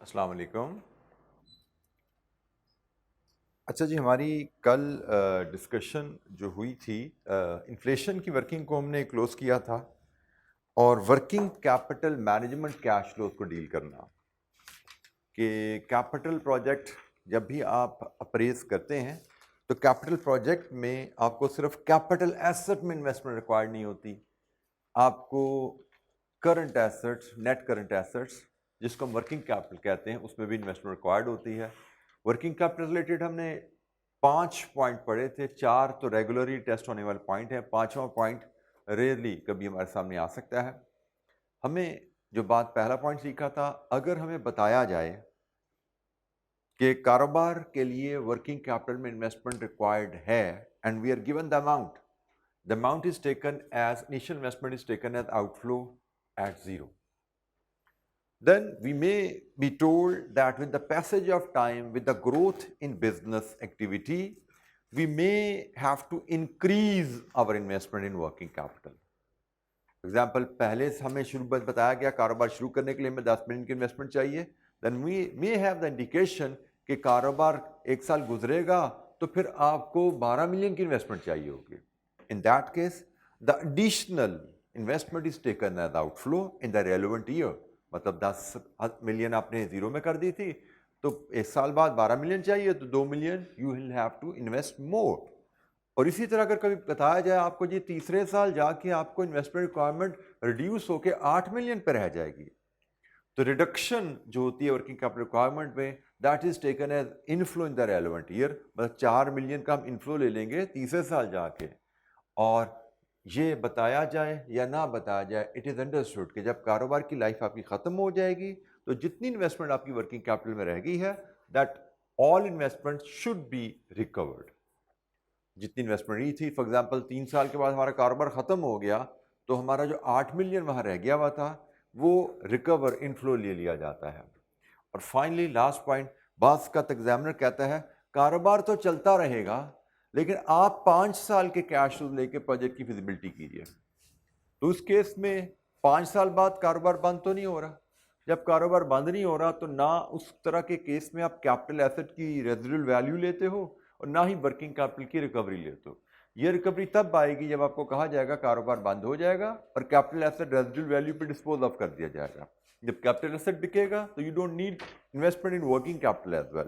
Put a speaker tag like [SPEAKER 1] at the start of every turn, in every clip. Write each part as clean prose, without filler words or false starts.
[SPEAKER 1] अस्सलाम वालेकुम। अच्छा जी, हमारी कल डिस्कशन जो हुई थी, इन्फ्लेशन की वर्किंग को हमने क्लोज किया था और working capital management cash flows को डील करना कि कैपिटल प्रोजेक्ट जब भी आप अप्रेज करते हैं तो कैपिटल प्रोजेक्ट में आपको सिर्फ कैपिटल एसेट में इन्वेस्टमेंट रिक्वायर्ड नहीं होती, आपको current assets, net current assets जिसको हम वर्किंग कैपिटल कहते हैं उसमें भी इन्वेस्टमेंट रिक्वायर्ड होती है। वर्किंग कैपिटल रिलेटेड हमने 5 पॉइंट पढ़े थे, 4 तो रेगुलरली टेस्ट होने वाले पॉइंट है, 5वां पॉइंट रेयरली कभी हमारे सामने आ सकता है। हमें जो बात पहला पॉइंट सीखा था, अगर हमें बताया जाए कि कारोबार के लिए वर्किंग कैपिटल में इन्वेस्टमेंट रिक्वायर्ड है and we are given the amount is taken as initial investment is taken as outflow at 0. Then we may be told that with the passage of time, with the growth in business activity, we may have to increase our investment in working capital. Example, पहले हमें शुरू में बताया गया कारोबार शुरू करने के लिए हमें 10 मिलियन की इन्वेस्टमेंट चाहिए, then we may have the indication कि कारोबार एक साल गुजरेगा तो फिर आपको 12 मिलियन की इन्वेस्टमेंट चाहिए होगी। In that case the additional investment is taken as outflow in the relevant year. मतलब 10 मिलियन आपने जीरो में कर दी थी, तो एक साल बाद 12 मिलियन चाहिए तो 2 million you will have to invest more. और इसी तरह अगर कभी बताया जाए आपको जी तीसरे साल जाके आपको इन्वेस्टमेंट रिक्वायरमेंट रिड्यूस होकर 8 मिलियन पर रह जाएगी, तो रिडक्शन जो होती है वर्किंग कैपिटल रिक्वायरमेंट में, that is taken as inflow in the relevant year. मतलब 4 मिलियन का हम इनफ्लो ले लेंगे तीसरे साल जाके। और ये बताया जाए या ना बताया जाए, इट इज़ अंडरस्टूड कि जब कारोबार की लाइफ आपकी ख़त्म हो जाएगी तो जितनी इन्वेस्टमेंट आपकी वर्किंग कैपिटल में रह गई है, that all investment should be recovered. जितनी इन्वेस्टमेंट रही थी, फॉर एग्जांपल 3 साल के बाद हमारा कारोबार ख़त्म हो गया तो हमारा जो 8 मिलियन वहाँ रह गया हुआ था वो रिकवर इनफ्लो ले लिया जाता है। और फाइनली लास्ट पॉइंट, बास का एग्जामिनर कहता है कारोबार तो चलता रहेगा लेकिन आप 5 साल के कैश फ्लो लेके प्रोजेक्ट की फिजिबिलिटी कीजिए। तो उस केस में 5 साल बाद कारोबार बंद तो नहीं हो रहा। जब कारोबार बंद नहीं हो रहा तो ना उस तरह के केस में आप कैपिटल एसेट की रेजिडुअल वैल्यू लेते हो और ना ही वर्किंग कैपिटल की रिकवरी लेते हो। ये रिकवरी तब आएगी जब आपको कहा जाएगा कारोबार बंद हो जाएगा और कैपिटल एसेट रेजिडुअल वैल्यू पे डिस्पोज ऑफ कर दिया जाएगा। जब कैपिटल एसेट बिकेगा तो you don't need investment in working capital as well.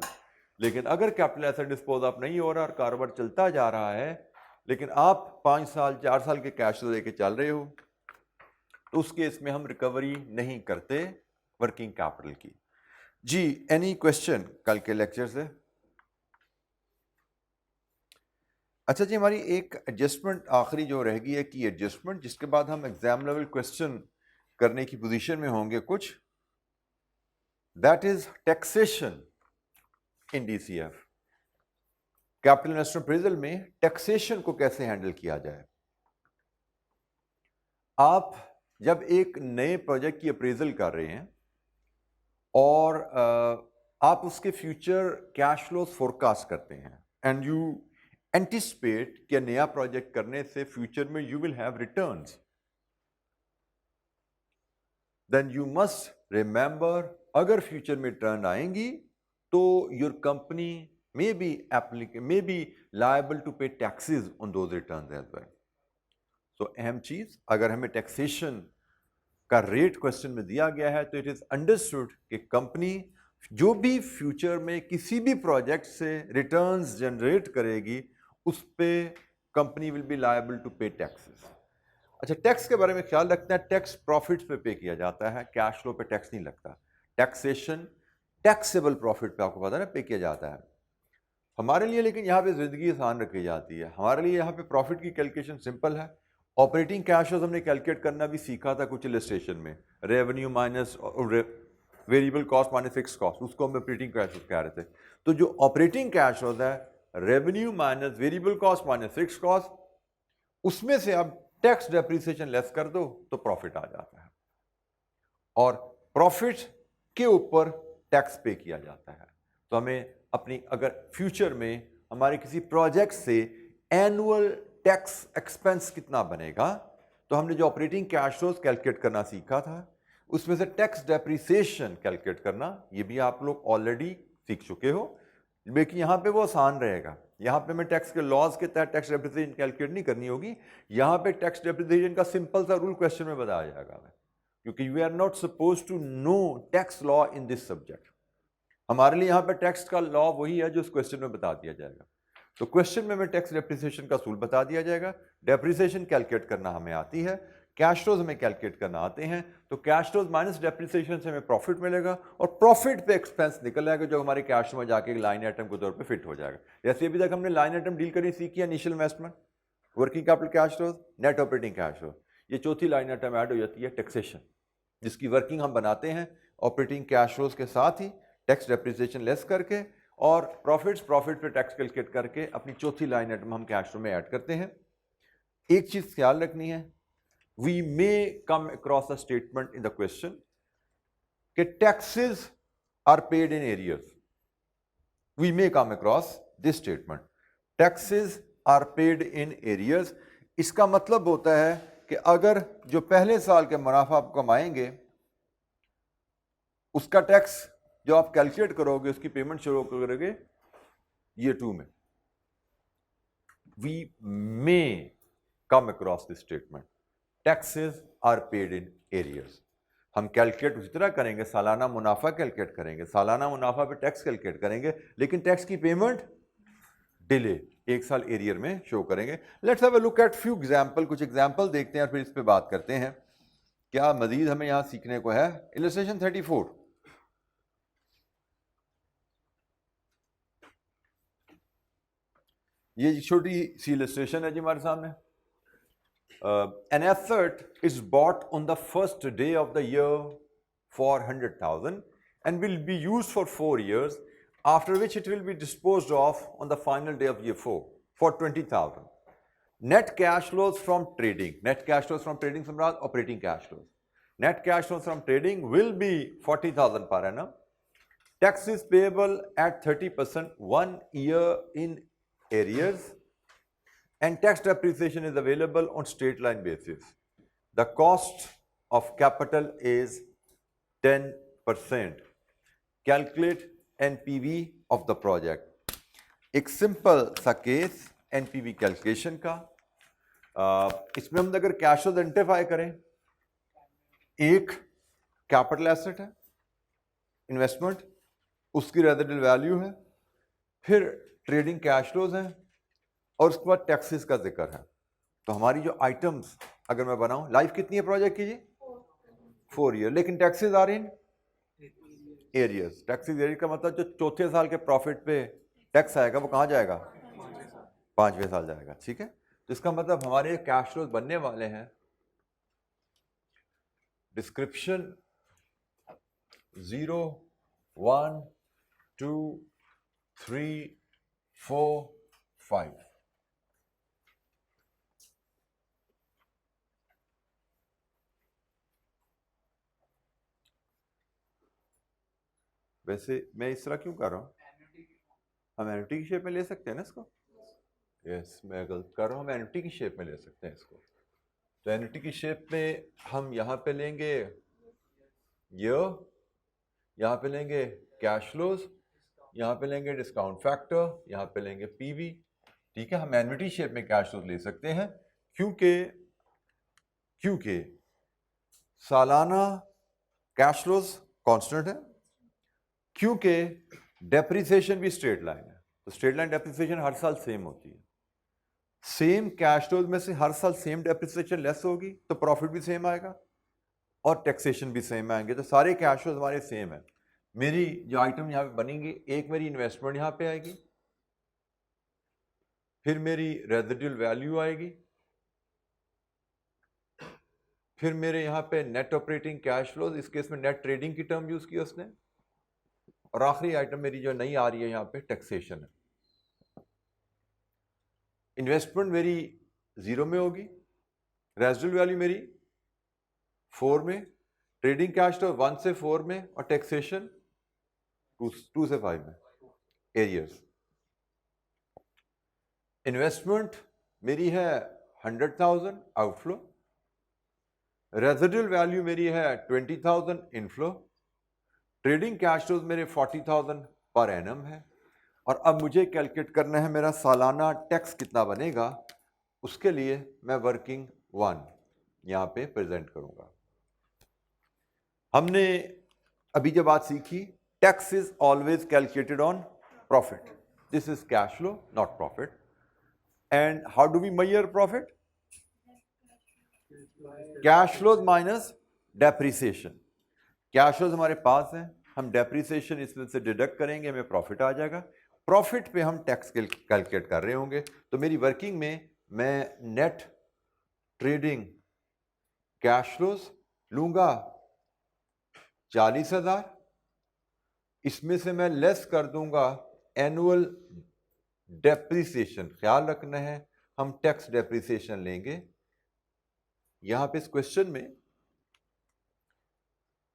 [SPEAKER 1] लेकिन अगर कैपिटल एसेट डिस्पोज ऑफ नहीं हो रहा और कारोबार चलता जा रहा है लेकिन आप 5 साल 4 साल के कैश लेके चल रहे हो, तो उस केस में हम रिकवरी नहीं करते वर्किंग कैपिटल की। जी, एनी क्वेश्चन कल के लेक्चर से? अच्छा जी, हमारी एक एडजस्टमेंट आखिरी जो रह गई है की एडजस्टमेंट, जिसके बाद हम एग्जाम लेवल क्वेश्चन करने की पोजीशन में होंगे कुछ, that is taxation in DCF. Capital investment appraisal में टैक्सेशन को कैसे हैंडल किया जाए। आप जब एक नए प्रोजेक्ट की अप्रेजल कर रहे हैं और आप उसके फ्यूचर कैश फ्लोज फोरकास्ट करते हैं एंड यू एंटिसिपेट कि नया प्रोजेक्ट करने से फ्यूचर में you will have returns, then you must remember अगर फ्यूचर में रिटर्न आएंगी तो your company may be liable to pay taxes on those returns as well. So अहम चीज, अगर हमें टैक्सेशन का रेट क्वेश्चन में दिया गया है तो इट इज अंडरस्टूड कि कंपनी जो भी फ्यूचर में किसी भी प्रोजेक्ट से रिटर्न्स जनरेट करेगी उस पे company will be liable to pay taxes. अच्छा, टैक्स के बारे में ख्याल रखना है, टैक्स प्रॉफिट्स पे पे किया जाता है, कैश फ्लो पे टैक्स नहीं लगता। टैक्सेशन टैक्सेबल प्रॉफिट पे आपको पता है ना पे किया जाता है हमारे लिए। लेकिन यहाँ पे जिंदगी आसान रखी जाती है हमारे लिए। यहाँ पे प्रॉफिट की कैलकुलेशन सिंपल है। ऑपरेटिंग कैश फ्लोज हमने कैलकुलेट करना भी सीखा था कुछ इलस्ट्रेशन में, revenue minus variable cost minus fix cost, उसको हम ऑपरेटिंग कैश फ्लोज कह रहे थे। तो जो ऑपरेटिंग कैश फ्लोज है revenue minus variable cost minus fix cost, उसमें से आप टैक्स डेप्रिसिएशन लेस कर दो तो प्रॉफिट आ जाता है और प्रॉफिट के ऊपर टैक्स पे किया जाता है। तो हमें अपनी अगर फ्यूचर में हमारे किसी प्रोजेक्ट से एनुअल टैक्स एक्सपेंस कितना बनेगा, तो हमने जो ऑपरेटिंग कैश फ्लोज कैलकुलेट करना सीखा था उसमें से टैक्स डेप्रिसिएशन कैलकुलेट करना, ये भी आप लोग ऑलरेडी सीख चुके हो, लेकिन यहाँ पे वो आसान रहेगा। यहाँ पे मैं टैक्स के लॉज के तहत टैक्स डेप्रिसिएशन कैलकुलेट नहीं करनी होगी, यहाँ पे टैक्स डेप्रिसिएशन का सिंपल सा रूल क्वेश्चन में बताया जाएगा, क्योंकि you are not suppose to know tax law in this subject. हमारे लिए यहाँ पे टैक्स का लॉ वही है जो उस क्वेश्चन में बता दिया जाएगा। तो क्वेश्चन में हमें टैक्स डेप्रिसिएशन का असूल बता दिया जाएगा, डेप्रिसिएशन कैलकुलेट करना हमें आती है, कैश फ्लोज हमें कैलकुलेट करना आते हैं, तो कैश फ्लोज माइनस डेप्रिसिएशन से हमें प्रॉफिट मिलेगा और प्रॉफिट पे एक्सपेंस निकल आएगा जो हमारे कैश में जाके लाइन आइटम के तौर पे फिट हो जाएगा। जैसे अभी तक हमने लाइन आइटम डील करी सीखी, initial investment, working capital cash flows, net operating cash flows, ये चौथी लाइन आइटम ऐड हो जाती है टैक्सेशन, जिसकी वर्किंग हम बनाते हैं ऑपरेटिंग कैश फ्लोज के साथ ही टैक्स डेप्रिसिएशन लेस करके, और प्रॉफिट पे टैक्स कैलकुलेट करके अपनी चौथी लाइन आइटम हम कैश फ्लो में ऐड करते हैं। एक चीज ख्याल रखनी है, we may come across a statement in the question कि taxes are paid in arrears. We may come across this statement, taxes are paid in arrears। इसका मतलब होता है कि अगर जो पहले साल के मुनाफा आप कमाएंगे उसका टैक्स जो आप कैलकुलेट करोगे, उसकी पेमेंट शुरू करोगे year 2 में। We may come across this statement, taxes are paid in arrears. हम कैलकुलेट उसी तरह करेंगे, सालाना मुनाफा कैलकुलेट करेंगे, सालाना मुनाफा पे टैक्स कैलकुलेट करेंगे, लेकिन टैक्स की पेमेंट डिले एक साल एरियर में शो करेंगे। Let's have a look at few example, कुछ एग्जांपल देखते हैं और फिर इस पे बात करते हैं क्या मजीद हमें यहां सीखने को है। इलस्ट्रेशन 34, ये छोटी सी इलस्ट्रेशन है जी हमारे सामने। An asset is bought on the first day of the year for 100,000 and will be used for 4 years, after which it will be disposed of on the final day of year 4 for 20,000. Net cash flows from trading. Net cash flows from trading, Samraj, operating cash flows. Net cash flows from trading will be 40,000 per annum. Tax is payable at 30%, 1 year in arrears, and tax depreciation is available on straight line basis. The cost of capital is 10%. Calculate NPV of the project. एक simple सा case NPV calculation का, इसमें हम अगर cash flow identify करें, एक capital asset है investment, उसकी रेजिडुअल वैल्यू है, फिर ट्रेडिंग कैश फ्लोज हैं और उसके बाद टैक्सेस का जिक्र है। तो हमारी जो आइटम्स अगर मैं बनाऊं, लाइफ कितनी है प्रोजेक्ट की जी? 4 ईयर, लेकिन टैक्सेस आ रही हैं एरियर्स। टैक्सेस एरियर का मतलब जो चौथे साल के प्रॉफिट पे टैक्स आएगा वो कहाँ जाएगा? 5वें साल जाएगा। ठीक है, तो इसका मतलब हमारे कैश फ्लोज बनने वाले हैं। डिस्क्रिप्शन 0, 1, 2, 3, 4, 5। वैसे मैं इस तरह क्यों कर रहा हूँ? हम एनुटी की शेप में ले सकते हैं ना इसको? यस, मैं गलत कर रहा हूँ, हम एनुटी की शेप में ले सकते हैं इसको। तो एनुटी की शेप में हम यहाँ पे लेंगे ईयर, यहाँ पे लेंगे कैश फ्लोज, यहाँ पे लेंगे डिस्काउंट फैक्टर, यहाँ पे लेंगे पीवी। ठीक है, हम एनुटी शेप में कैश फ्लोज ले सकते हैं क्योंकि सालाना कैश फ्लोज कांस्टेंट है, क्योंकि डेप्रिसिएशन भी स्ट्रेट लाइन है। तो स्ट्रेट लाइन डेप्रिसिएशन हर साल सेम होती है। सेम कैश फ्लोज में से हर साल सेम डेप्रिसिएशन लेस होगी तो प्रॉफिट भी सेम आएगा और टैक्सेशन भी सेम आएंगे। तो सारे कैश फ्लोज हमारे सेम है। मेरी जो आइटम यहाँ पे बनेंगी, एक मेरी इन्वेस्टमेंट यहाँ पे आएगी, फिर मेरी रेजिडुअल वैल्यू आएगी, फिर मेरे यहाँ पे नेट ऑपरेटिंग कैश फ्लोज, इस केस में नेट ट्रेडिंग की टर्म यूज की उसने, और आखिरी आइटम मेरी जो नहीं आ रही है यहाँ पे टैक्सेशन है। इन्वेस्टमेंट मेरी 0 में होगी, रेजिडुअल वैल्यू मेरी 4 में, ट्रेडिंग कैश फ्लो 1 से 4 में, और टैक्सेशन 2 से 5 में एरियर्स। इन्वेस्टमेंट मेरी है 100,000 आउटफ्लो, रेजिडुअल वैल्यू मेरी है 20,000 इनफ्लो, ट्रेडिंग कैश फ्लोज मेरे 40,000 पर एनम है, और अब मुझे कैलकुलेट करना है मेरा सालाना टैक्स कितना बनेगा। उसके लिए मैं वर्किंग 1 यहां पे प्रेजेंट करूंगा। हमने अभी जो बात सीखी, tax is always calculated on profit, this is cash flow not profit. And how do we measure profit? Cash flows minus depreciation. Cash flows हमारे पास है, हम डेप्रिसिएशन इसमें से डिडक्ट करेंगे, हमें प्रॉफिट आ जाएगा। प्रॉफिट पे हम टैक्स कैलकुलेट कर रहे होंगे। तो मेरी वर्किंग में मैं नेट ट्रेडिंग कैश फ्लोज लूंगा 40,000, इसमें से मैं लेस कर दूंगा एनुअल डेप्रिसिएशन। ख्याल रखना है हम टैक्स डेप्रिसिएशन लेंगे। यहां पे इस क्वेश्चन में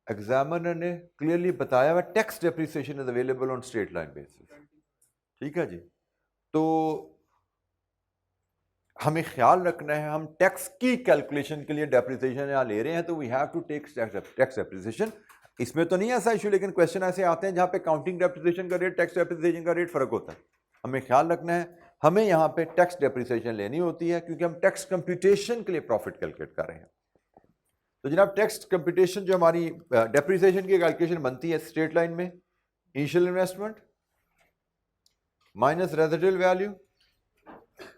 [SPEAKER 1] एग्जामिनर ने क्लियरली बताया हुआ tax depreciation is available on straight line basis. ठीक है जी। तो हमें ख्याल रखना है हम टैक्स की कैलकुलेशन के लिए डेप्रिसिएशन यहां ले रहे हैं, तो we have to take tax depreciation. इसमें तो नहीं ऐसा इशू, लेकिन क्वेश्चन ऐसे आते हैं जहां पे काउंटिंग डेप्रिसिएशन का रेट, टैक्स डेप्रिसिएशन का रेट फर्क होता है। हमें ख्याल रखना है हमें यहां पे टैक्स डेप्रिसिएशन लेनी होती है, क्योंकि हम टैक्स कंप्यूटेशन के लिए प्रॉफिट कैलकुलेट कर रहे हैं। तो जनाब टैक्स कंप्यूटेशन जो हमारी डेप्रिसिएशन की कैलकुलेशन बनती है स्ट्रेट लाइन में, initial investment minus residual value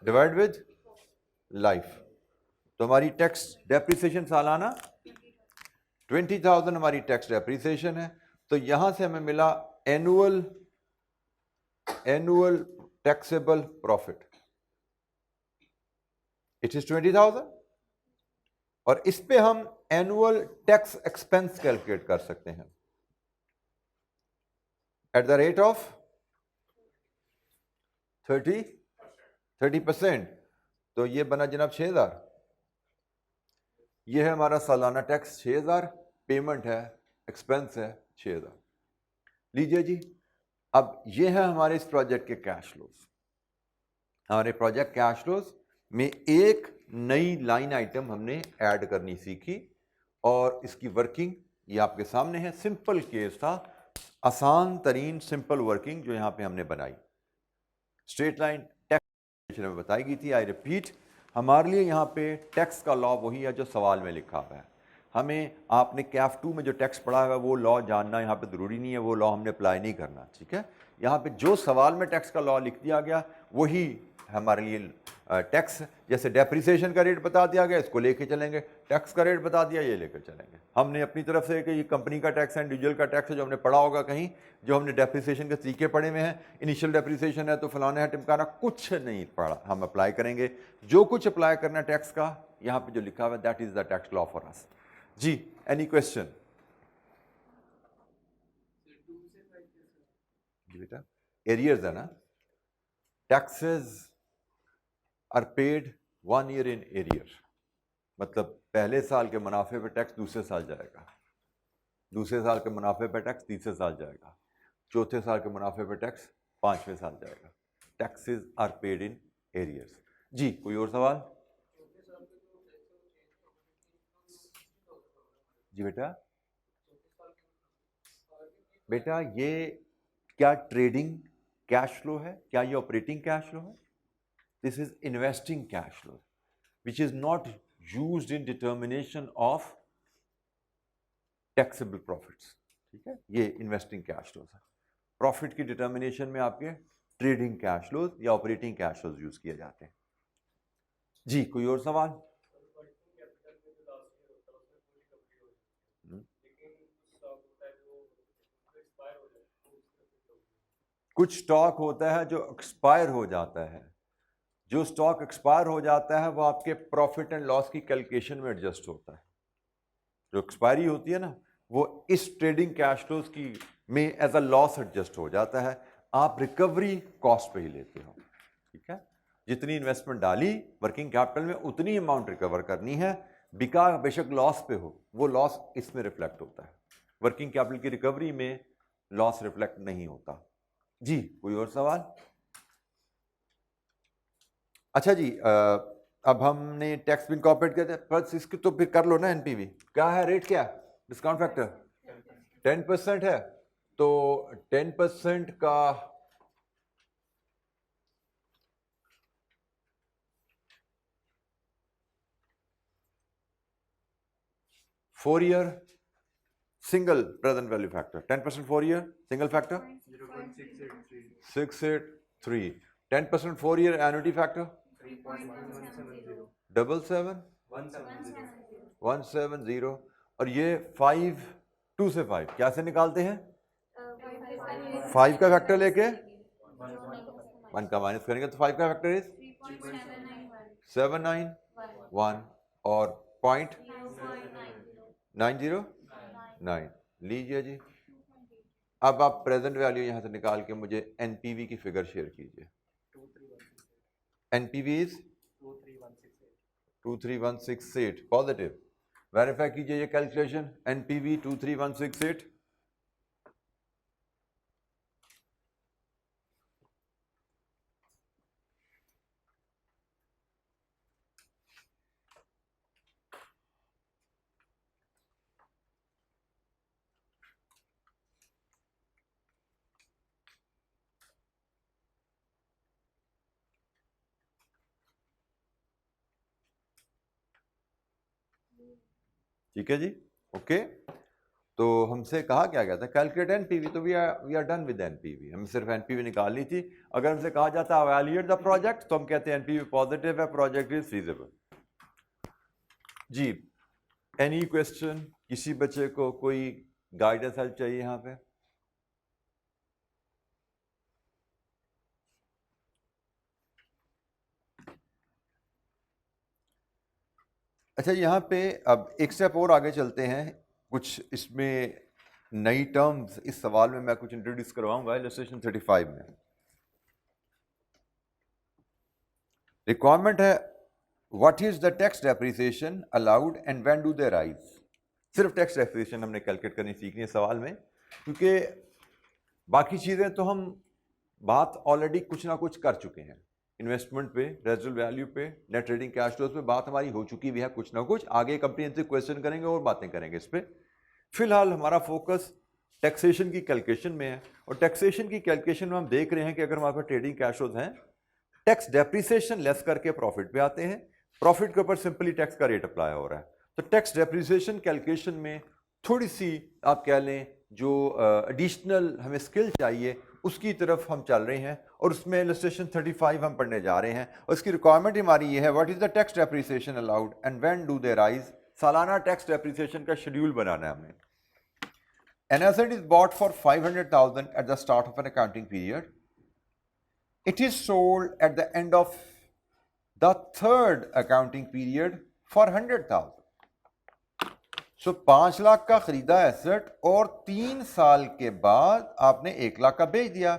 [SPEAKER 1] divide with life. तो हमारी टैक्स डेप्रिसिएशन सालाना 20,000 हमारी टैक्स डेप्रिसिएशन है। तो यहां से हमें मिला annual taxable profit, it is 20,000, और इस पे हम एनुअल टैक्स एक्सपेंस कैलकुलेट कर सकते हैं एट द रेट ऑफ 30%। तो ये बना जनाब 6,000। ये है हमारा सालाना टैक्स 6,000, पेमेंट है, एक्सपेंस है 6,000। लीजिए जी, अब ये है हमारे इस प्रोजेक्ट के कैश फ्लोज। हमारे प्रोजेक्ट कैश फ्लोज में एक नई लाइन आइटम हमने ऐड करनी सीखी, और इसकी वर्किंग ये आपके सामने है। सिंपल केस था, आसान तरीन सिंपल वर्किंग जो यहां पे हमने बनाई। स्ट्रेट लाइन टैक्स में बताई गई थी। आई रिपीट, हमारे लिए यहाँ पे टैक्स का लॉ वही है जो सवाल में लिखा हुआ है। हमें आपने कैफ 2 में जो टैक्स पढ़ा है वो लॉ जानना यहाँ पे ज़रूरी नहीं है, वो लॉ हमने अप्लाई नहीं करना। ठीक है, यहाँ पे जो सवाल में टैक्स का लॉ लिख दिया गया वही हमारे लिए टैक्स। जैसे डेप्रिसिएशन का रेट बता दिया गया, इसको लेके चलेंगे, टैक्स का रेट बता दिया, ये लेकर चलेंगे। हमने अपनी तरफ से कि ये कंपनी का टैक्स है, इंडिविजुअल का टैक्स है, जो हमने पढ़ा होगा कहीं, जो हमने डेप्रिसिएशन के तरीके पढ़े हुए हैं, इनिशियल डेप्रिसिएशन है तो फलाना है टिमकाना, कुछ नहीं पढ़ा, हम अप्लाई करेंगे। जो कुछ अप्लाई करना है टैक्स का, यहाँ पे जो लिखा हुआ है that is the tax law for us. जी, एनी क्वेश्चन? बेटा एरियर्स है ना, taxes are paid 1 year in arrear, मतलब पहले साल के मुनाफे पे टैक्स दूसरे साल जाएगा, दूसरे साल के मुनाफे पे टैक्स तीसरे साल जाएगा, चौथे साल के मुनाफे पे टैक्स 5वें साल जाएगा। Taxes are paid in arrears. जी, कोई और सवाल? जी बेटा, बेटा ये क्या ट्रेडिंग कैश फ्लो है? क्या ये ऑपरेटिंग कैश फ्लो है? This is investing cash flow which is not used in determination of taxable profits. ठीक है, ये इन्वेस्टिंग कैश फ्लोज है। प्रॉफिट की डिटर्मिनेशन में आपके ट्रेडिंग कैश फ्लोज या ऑपरेटिंग कैश फ्लोज यूज किए जाते हैं। जी, कोई और सवाल? कुछ स्टॉक होता है जो एक्सपायर हो जाता है, जो स्टॉक एक्सपायर हो जाता है वो आपके प्रॉफिट एंड लॉस की कैलकुलेशन में एडजस्ट होता है। जो एक्सपायरी होती है ना, वो इस ट्रेडिंग कैश फ्लोज की में एज अ लॉस एडजस्ट हो जाता है, आप रिकवरी कॉस्ट पे ही लेते हो। ठीक है, जितनी इन्वेस्टमेंट डाली वर्किंग कैपिटल में उतनी अमाउंट रिकवर करनी है, बिका बेशक लॉस पे हो, वो लॉस इसमें रिफ्लेक्ट होता है। वर्किंग कैपिटल की रिकवरी में लॉस रिफ्लेक्ट नहीं होता। जी, कोई और सवाल? अच्छा जी, अब हमने टैक्स भी इनकॉर्पोरेट किया था, पर इसकी तो फिर कर लो ना एनपीवी। क्या है रेट, क्या डिस्काउंट फैक्टर 10% है, तो 10% का 4 year single present value factor, 10% 4 year single factor 683, 10% 4 year annuity factor 170, और ये 5 2 से 5 क्या से निकालते हैं, 5 का फैक्टर लेके 1 का माइनस करेंगे तो 5 का फैक्टर इज 791 और 0.909। लीजिए जी, अब आप प्रेजेंट वैल्यू यहां से निकाल के मुझे एनपीवी की फिगर शेयर कीजिए। NPV is 23168 positive. वेरीफाई कीजिए ये कैलकुलेशन, एनपीवी 23168। ठीक है जी, ओके। तो हमसे कहा क्या गया था, कैलकुलेट एनपीवी, तो we are done with NPV, हमें सिर्फ एनपीवी निकालनी थी। अगर हमसे कहा जाता है एवैल्यूएट द प्रोजेक्ट, तो हम कहते हैं एनपीवी पॉजिटिव है, प्रोजेक्ट इज फीजिबल। जी, एनी क्वेश्चन, किसी बच्चे को कोई गाइडेंस हेल्प चाहिए यहाँ पे? अच्छा, यहाँ पे अब एक स्टेप और आगे चलते हैं, कुछ इसमें नई टर्म्स इस सवाल में मैं कुछ इंट्रोड्यूस करवाऊंगा इलस्ट्रेशन 35 में। रिक्वायरमेंट है what is the tax depreciation allowed and when do they rise. सिर्फ टैक्स डेप्रिसिएशन हमने कैलकुलेट करनी सीखनी है सवाल में, क्योंकि बाकी चीज़ें तो हम बात ऑलरेडी कुछ ना कुछ कर चुके हैं। इन्वेस्टमेंट पे, रेजिडुअल वैल्यू पे, नेट ट्रेडिंग कैश फ्लोज पे बात हमारी हो चुकी भी है कुछ ना कुछ। आगे कंप्रीहेंसिव क्वेश्चन करेंगे और बातें करेंगे इस पे। फिलहाल हमारा फोकस टैक्सेशन की कैलकुलेशन में है, और टैक्सेशन की कैलकुलेशन में हम देख रहे हैं कि अगर हमारे पास ट्रेडिंग कैश फ्लोज हैं, टैक्स डेप्रिसिएशन लेस करके प्रॉफिट पे आते हैं, प्रॉफिट के ऊपर सिंपली टैक्स का रेट अप्लाई हो रहा है। तो टैक्स डेप्रिसिएशन कैलकुलेशन में थोड़ी सी आप कह लें जो एडिशनल हमें स्किल चाहिए उसकी तरफ हम चल रहे हैं, और उसमें इलस्ट्रेशन 35 हम पढ़ने जा रहे हैं। और इसकी रिक्वायरमेंट हमारी ये है, what is the tax depreciation allowed and when do they rise. सालाना टैक्स डेप्रिसिएशन का शेड्यूल बनाना है हमें। An asset is bought for 500,000 at the start of an accounting period. It is sold at the end of the third accounting period for 100,000. So 5 lakh का खरीदा asset और 3 साल के बाद आपने 1 लाख का बेच दिया।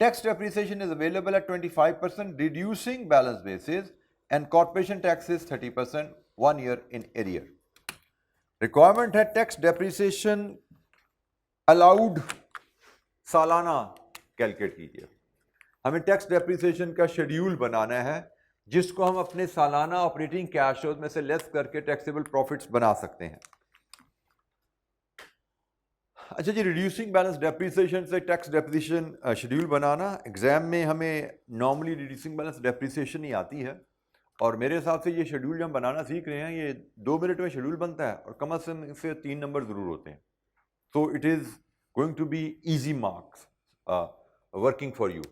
[SPEAKER 1] Tax depreciation is available at 25% reducing balance basis and corporation tax is 30% 1 year in arrear. Requirement है टैक्स डेप्रिसिएशन अलाउड सालाना कैलकुलेट कीजिए। हमें टैक्स डेप्रिसिएशन का शेड्यूल बनाना है जिसको हम अपने सालाना ऑपरेटिंग कैश फ्लोज में से लेस करके टैक्सेबल प्रॉफिट्स बना सकते हैं। अच्छा जी, रिड्यूसिंग बैलेंस डेप्रिसिएशन से टैक्स डेप्रिसिएशन शेड्यूल बनाना, एग्जाम में हमें नॉर्मली रिड्यूसिंग बैलेंस डेप्रिसिएशन ही आती है, और मेरे हिसाब से ये शेड्यूल जो हम बनाना सीख रहे हैं ये 2 मिनट में शेड्यूल बनता है और कम से कम इससे 3 नंबर ज़रूर होते हैं। तो it is going to be easy marks working for you.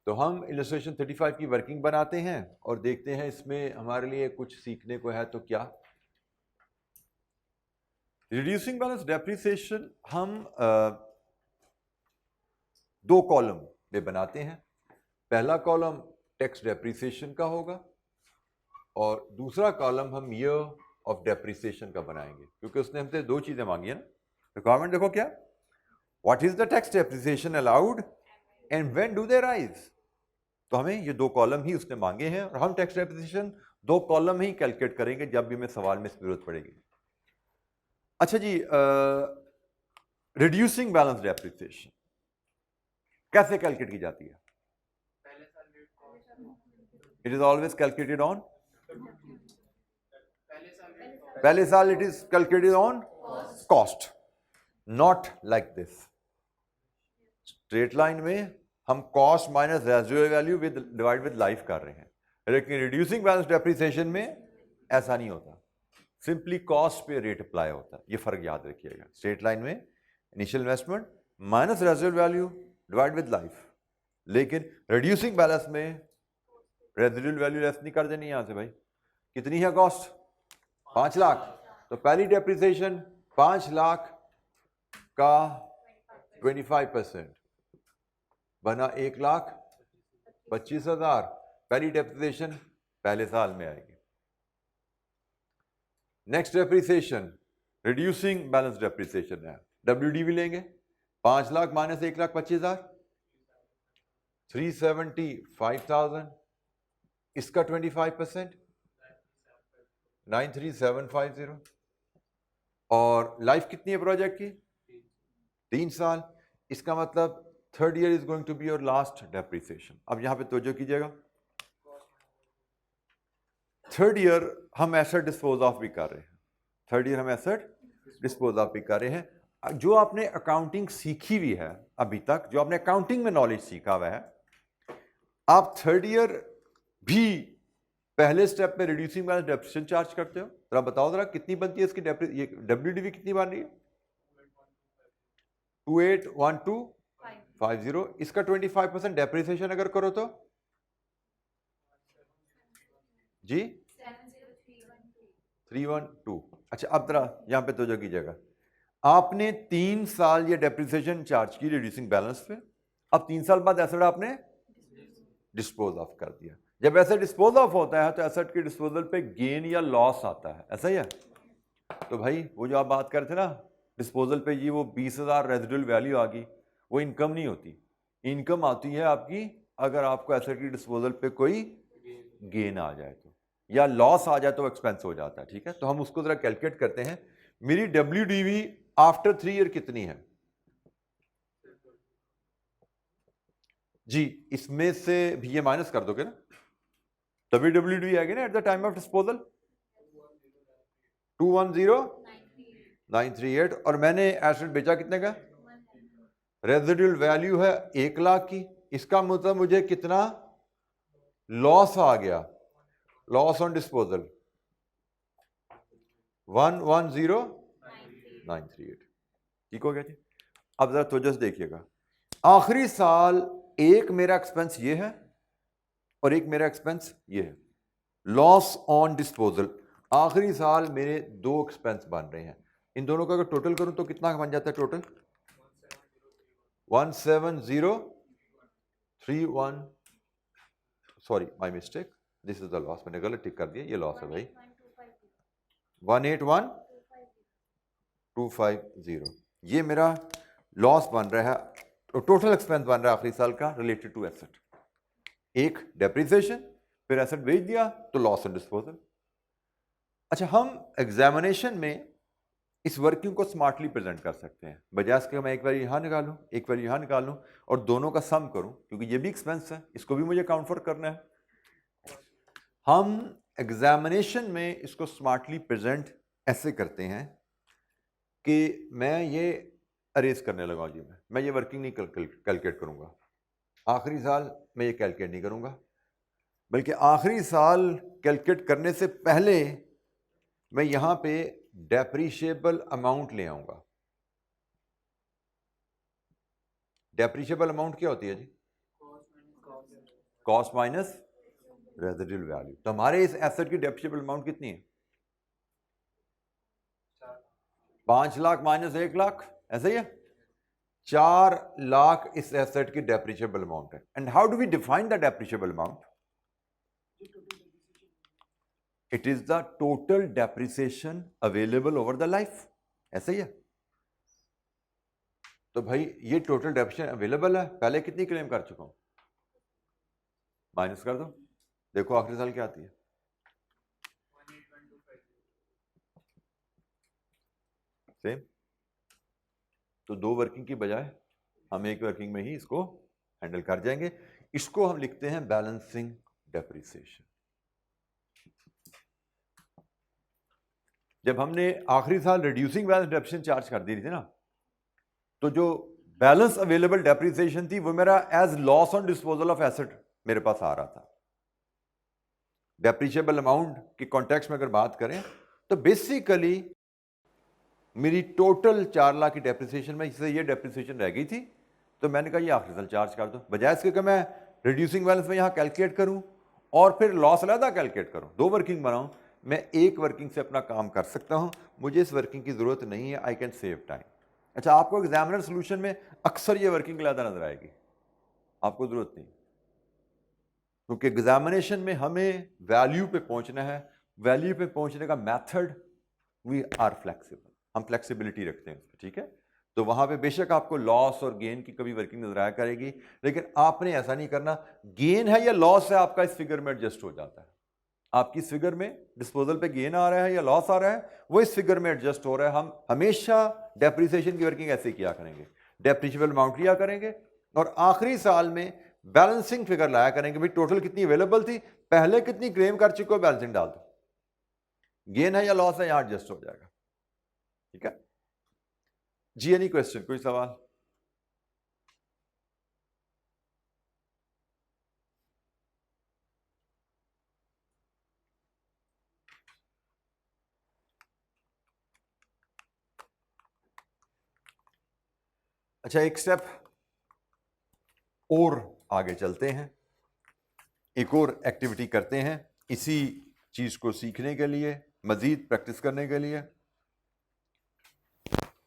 [SPEAKER 1] तो हम इलस्ट्रेशन 35 की वर्किंग बनाते हैं और देखते हैं इसमें हमारे लिए कुछ सीखने को है तो क्या। रिड्यूसिंग बैलेंस डेप्रिसिएशन हम 2 कॉलम में बनाते हैं। पहला कॉलम टैक्स डेप्रिसिएशन का होगा और दूसरा कॉलम हम ईयर ऑफ डेप्रिसिएशन का बनाएंगे, क्योंकि उसने हमसे 2 चीजें मांगी है ना। रिक्वायरमेंट देखो क्या, what is the tax depreciation allowed and when do they rise. तो हमें ये 2 कॉलम ही उसने मांगे हैं और हम टैक्स डेप्रिसिएशन 2 कॉलम ही कैलकुलेट करेंगे जब भी हमें सवाल में जरूरत पड़ेगी। अच्छा जी, reducing balance it is always calculated on, पहले साल it is calculated on cost, not like this. Straight line में हम cost minus residual value with divide with life कर रहे हैं, लेकिन रिड्यूसिंग बैलेंस डेप्रिसिएशन में ऐसा नहीं होता, सिंपली कॉस्ट पे रेट अप्लाई होता है। ये फर्क याद रखिएगा, स्ट्रेट लाइन में initial investment minus residual value divide with life, लेकिन रिड्यूसिंग बैलेंस में रेजिडुअल वैल्यू लेस नहीं कर देनी। यहां से भाई कितनी है कॉस्ट, 5 लाख, तो पहली डेप्रिसिएशन 5 लाख का 25% बना 1,25,000। पहली डेप्रिसिएशन पहले साल में आएगी। Next depreciation reducing balance depreciation है, WDV लेंगे, 5 लाख माइनस 1,25,000, 375,000, इसका 25% 93750, और लाइफ कितनी है प्रोजेक्ट की, 3 साल, इसका मतलब third year is going to be your last depreciation. अब यहां पे तवज्जो कीजिएगा, थर्ड ईयर हम एसेट डिस्पोज ऑफ भी कर रहे हैं, थर्ड ईयर हम एसेट डिस्पोज ऑफ भी कर रहे हैं। जो आपने अकाउंटिंग सीखी हुई है अभी तक, जो आपने अकाउंटिंग में नॉलेज सीखा हुआ है, आप थर्ड ईयर भी पहले स्टेप में रिड्यूसिंग बैलेंस डेप्रिसिएशन चार्ज करते हो। जरा बताओ जरा कितनी बनती है इसकी WDV कितनी बन रही है, 281250, इसका 25% डेप्रिसिएशन अगर करो तो जी 312। अच्छा अब जरा यहां पे तो जो कीजिएगा, आपने 3 साल ये डेप्रिसिएशन चार्ज की रिड्यूसिंग बैलेंस पे, अब 3 साल बाद एसेट आपने डिस्पोज ऑफ कर दिया। जब एसेट डिस्पोज ऑफ होता है तो एसेट के डिस्पोजल पे गेन या लॉस आता है, ऐसा ही है। तो भाई वो जो आप बात कर रहे थे ना डिस्पोजल पे, ये वो 20,000 रेजिडुअल वैल्यू आ गई, वो इनकम नहीं होती। इनकम आती है आपकी अगर आपको एसेट की डिस्पोजल पे कोई गेन आ जाए तो, या लॉस आ जाए तो एक्सपेंस हो जाता है। ठीक है, तो हम उसको जरा कैलकुलेट करते हैं। मेरी WDV आफ्टर 3 ईयर कितनी है जी, इसमें से भी ये माइनस कर दोगे ना, तभी WDV आएगी ना at the time of disposal 210,938, और मैंने एसेट बेचा कितने का, रेजिडुअल वैल्यू है 1 लाख की, इसका मतलब मुझे कितना लॉस आ गया, लॉस ऑन डिस्पोजल 110,938, ठीक हो गया जी। अब जरा तो जस्ट देखिएगा, आखिरी साल एक मेरा एक्सपेंस ये है और एक मेरा एक्सपेंस ये है, लॉस ऑन डिस्पोजल। आखिरी साल मेरे 2 एक्सपेंस बन रहे हैं, इन दोनों का अगर टोटल करूं तो कितना बन जाता है total, 17031, sorry my mistake, this is the loss, मैंने गलत टिक कर दिया, ये लॉस है भाई, 181,250, ये मेरा लॉस बन रहा है, तो टोटल एक्सपेंस बन रहा है आखिरी साल का रिलेटेड टू एसेट। एक डेप्रिसिएशन, फिर एसेट बेच दिया तो लॉस ऑन डिस्पोजल। अच्छा, हम एग्जामिनेशन में इस वर्किंग को स्मार्टली प्रेजेंट कर सकते हैं, बजाय इसके मैं एक बार यहां निकालूं एक बार यहां निकालूं और दोनों का सम करूं, क्योंकि ये भी एक्सपेंस है, इसको भी मुझे काउंट फॉर करना है। हम एग्जामिनेशन में इसको स्मार्टली प्रेजेंट ऐसे करते हैं कि मैं ये अरेज करने लगा जी, मैं ये वर्किंग नहीं कैलकुलेट करूंगा, आखिरी साल मैं ये कैलकुलेट नहीं करूंगा, बल्कि आखिरी साल कैलकुलेट करने से पहले मैं यहां पे डेप्रिशिएबल अमाउंट ले आऊंगा। डेप्रिशिएबल अमाउंट क्या होती है जी, कॉस्ट माइनस रेजिडुअल वैल्यू। तो हमारे इस एसेट की डेप्रिशिएबल अमाउंट कितनी है, 5 लाख माइनस 1 लाख, ऐसा ही है, 4 लाख इस एसेट की डेप्रिशिएबल अमाउंट है। And how do we define the depreciable amount, it is the total depreciation available over the life, ऐसा ही है। तो भाई ये टोटल डेप्रिसिएशन अवेलेबल है, पहले कितनी क्लेम कर चुका हूं, माइनस कर दो, देखो आखिरी साल क्या आती है, सेम। तो 2 वर्किंग की बजाय हम एक वर्किंग में ही इसको हैंडल कर जाएंगे। इसको हम लिखते हैं बैलेंसिंग डेप्रिसिएशन। जब हमने आखिरी साल रिड्यूसिंग बैलेंस डेप्रिसिएशन चार्ज कर दी थी ना, तो जो बैलेंस अवेलेबल डेप्रिसिएशन थी वो मेरा as loss on disposal of asset मेरे पास आ रहा था। डेप्रिशिएबल अमाउंट के कॉन्टेक्स्ट में अगर बात करें तो बेसिकली मेरी टोटल 4 लाख की डेप्रिसिएशन में इससे ये डेप्रिसिएशन रह गई थी, तो मैंने कहा ये आखिरी साल चार्ज कर दो, बजाय इसके कि मैं रिड्यूसिंग बैलेंस में यहाँ कैलकुलेट करूँ और फिर लॉस अलग कैलकुलेट करूँ, 2 वर्किंग बनाऊँ। मैं एक वर्किंग से अपना काम कर सकता हूँ, मुझे इस वर्किंग की ज़रूरत नहीं है, आई कैन सेव टाइम। अच्छा, आपको एग्जामिनर सोल्यूशन में अक्सर ये वर्किंग ज़्यादा नजर आएगी, आपको ज़रूरत नहीं, क्योंकि एग्जामिनेशन में हमें वैल्यू पे पहुंचना है। वैल्यू पे पहुंचने का मेथड वी आर फ्लेक्सिबल, हम फ्लेक्सिबिलिटी रखते हैं, ठीक है। तो वहां पे बेशक आपको लॉस और गेन की कभी वर्किंग नजर आया करेगी, लेकिन आपने ऐसा नहीं करना गेन है या लॉस है आपका इस फिगर में एडजस्ट हो जाता है। आपकी इस फिगर में डिस्पोजल पे गेन आ रहा है या लॉस आ रहा है, वो इस फिगर में एडजस्ट हो रहा है। हम हमेशा डेप्रिसिएशन की वर्किंग ऐसे किया करेंगे, डेप्रिशिएबल अमाउंट लिया करेंगे और आखिरी साल में बैलेंसिंग फिगर लाया करेंगे, भाई टोटल कितनी अवेलेबल थी, पहले कितनी क्लेम कर चुके हो, बैलेंसिंग डाल दो, गेन है या लॉस है यहां एडजस्ट हो जाएगा, ठीक है जी। एनी क्वेश्चन, कोई सवाल? अच्छा, एक स्टेप और आगे चलते हैं, एक और एक्टिविटी करते हैं इसी चीज को सीखने के लिए, मजीद प्रैक्टिस करने के लिए।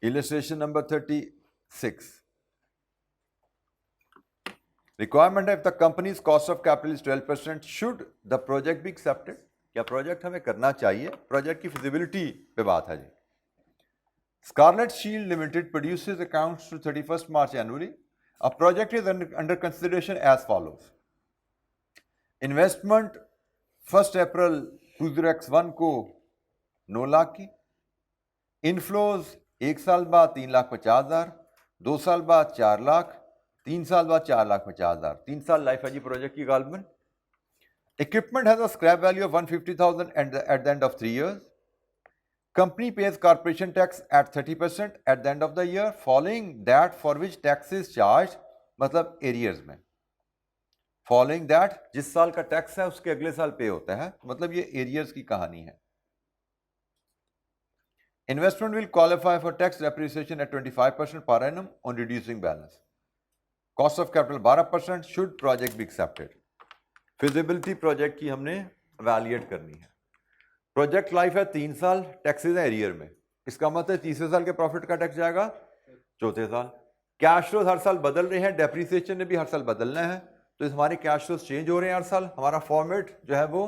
[SPEAKER 1] इलस्ट्रेशन नंबर 36, रिक्वायरमेंट है, if the companies cost of capital is 12%, should the project be accepted? क्या प्रोजेक्ट हमें करना चाहिए? प्रोजेक्ट की फिजिबिलिटी पे बात है जी। Scarlet Shield Limited produces accounts to 31st March annually. A project is under consideration as follows. Investment 1st April 20x1 को 9 लाख की, इनफ्लोज 1 साल बाद 3,50,000, 2 साल बाद 4 लाख, 3 साल बाद 4,50,000, 3 साल लाइफ है जी प्रोजेक्ट की गालबन। Equipment has a scrap value of 150,000 at the end of 3 years. Company pays corporation tax at 30% at the end of the year, following that for which tax is charged, मतलब arrears में, following that जिस साल का tax है उसके अगले साल पे होता है, मतलब ये एरियर्स की कहानी है। Investment will qualify for tax depreciation at 25% per annum on reducing balance. Cost of capital 12%, should project be accepted? Feasibility project की हमने evaluate करनी है। प्रोजेक्ट लाइफ है 3 साल, टैक्सेस है एरियर में, इसका मतलब तीसरे साल के प्रॉफिट का टैक्स जाएगा चौथे साल। कैश फ्लोज हर साल बदल रहे हैं, डेप्रिसिएशन ने भी हर साल बदलना है, तो हमारे कैश फ्लोज चेंज हो रहे हैं हर साल। हमारा फॉर्मेट जो है वो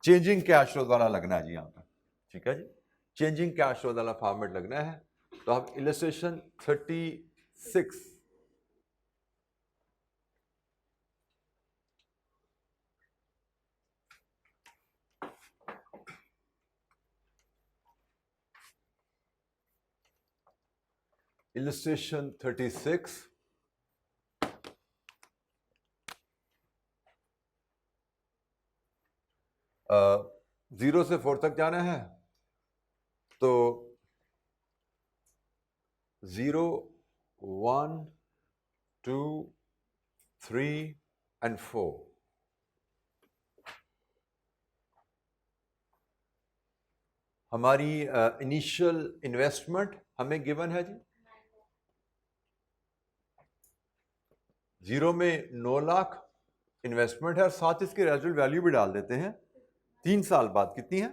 [SPEAKER 1] चेंजिंग कैश फ्लोज वाला लगना है जी यहाँ पर, ठीक है जी, चेंजिंग कैश फ्लोज वाला फॉर्मेट लगना है। तो आप इलस्ट्रेशन 36 Illustration 36, जीरो से 4 तक जाना है, तो 0, 1, 2, 3 and 4 हमारी इनिशियल इन्वेस्टमेंट हमें गिवन है जी। 0 में 9 लाख इन्वेस्टमेंट है और साथ इसकी रेजिडुअल वैल्यू भी डाल देते हैं। 3 साल बाद कितनी है?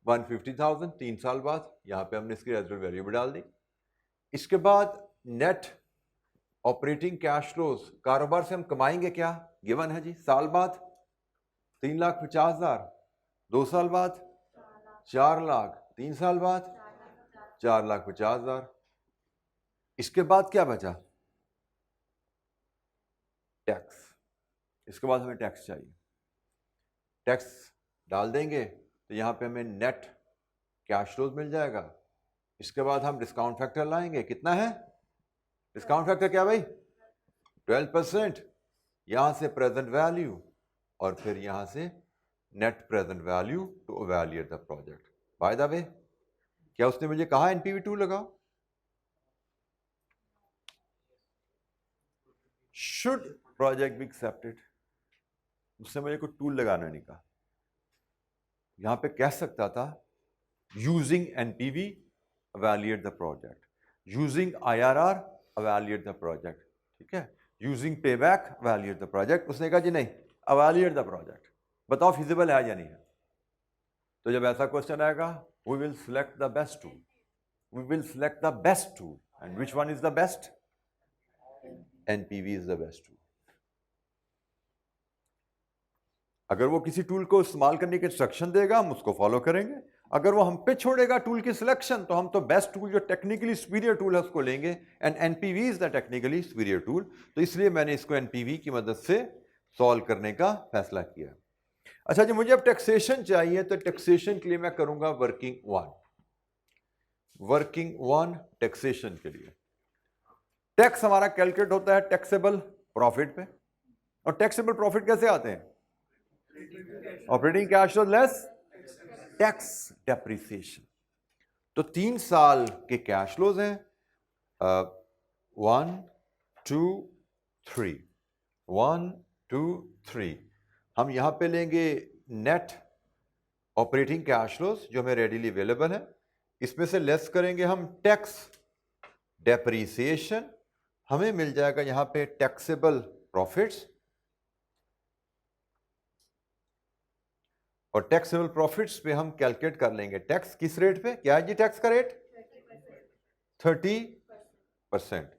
[SPEAKER 1] 150,000। 3 साल बाद यहाँ पे हमने इसकी रेजिडुअल वैल्यू भी डाल दी। इसके बाद नेट ऑपरेटिंग कैश फ्लोज, कारोबार से हम कमाएंगे क्या, गिवन है जी। साल बाद 3,50,000, 2 साल बाद 4 लाख, 3 साल बाद 4,50,000। इसके बाद क्या बचा? टैक्स। इसके बाद हमें टैक्स चाहिए, टैक्स डाल देंगे तो यहाँ पे हमें नेट कैश फ्लोज मिल जाएगा। इसके बाद हम डिस्काउंट फैक्टर लाएंगे, कितना है डिस्काउंट फैक्टर? क्या भाई? 12%। यहां से प्रेजेंट वैल्यू और फिर यहां से net present value to evaluate the project. By the way, क्या उसने मुझे कहा एनपीवी टूल लगाओ? Should project be accepted? उसने मुझे कोई टूल लगाना नहीं कहा। यहां पे कह सकता था using NPV evaluate the project, using IRR evaluate the project, ठीक है, using payback evaluate the project। उसने कहा जी नहीं, evaluate the project, बताओ feasible है या नहीं है। तो जब ऐसा क्वेश्चन आएगा, we will select the best tool, we will select the best tool, and which one is the best? NPV is the best tool। अगर वो किसी टूल को इस्तेमाल करने की इंस्ट्रक्शन देगा, हम उसको फॉलो करेंगे। अगर वो हम पे छोड़ेगा टूल की सिलेक्शन, तो हम तो बेस्ट टूल जो टेक्निकली सुपीरियर टूल है उसको लेंगे। And NPV is the technically superior tool. तो इसलिए मैंने इसको एनपीवी की मदद से सॉल्व करने का फैसला किया। अच्छा जी, मुझे अब टैक्सेशन चाहिए, तो टैक्सेशन के लिए मैं करूंगा वर्किंग वन टैक्सेशन के लिए। टैक्स हमारा कैलकुलेट होता है टैक्सेबल प्रॉफिट पे। और टैक्सेबल प्रॉफिट कैसे आते हैं? Operating cash flow less tax depreciation. तो 3 साल के कैश फ्लोज हैं, 1 2 3, 1 2 3। हम यहां पे लेंगे नेट ऑपरेटिंग कैश फ्लोज जो हमें रेडीली अवेलेबल है, इसमें से लेस करेंगे हम टैक्स डेप्रिसिएशन, हमें मिल जाएगा यहां पे टैक्सेबल प्रॉफिट्स। और टैक्सेबल प्रॉफिट्स पे हम कैलकुलेट कर लेंगे टैक्स किस रेट पे। क्या है जी टैक्स का रेट? 30%।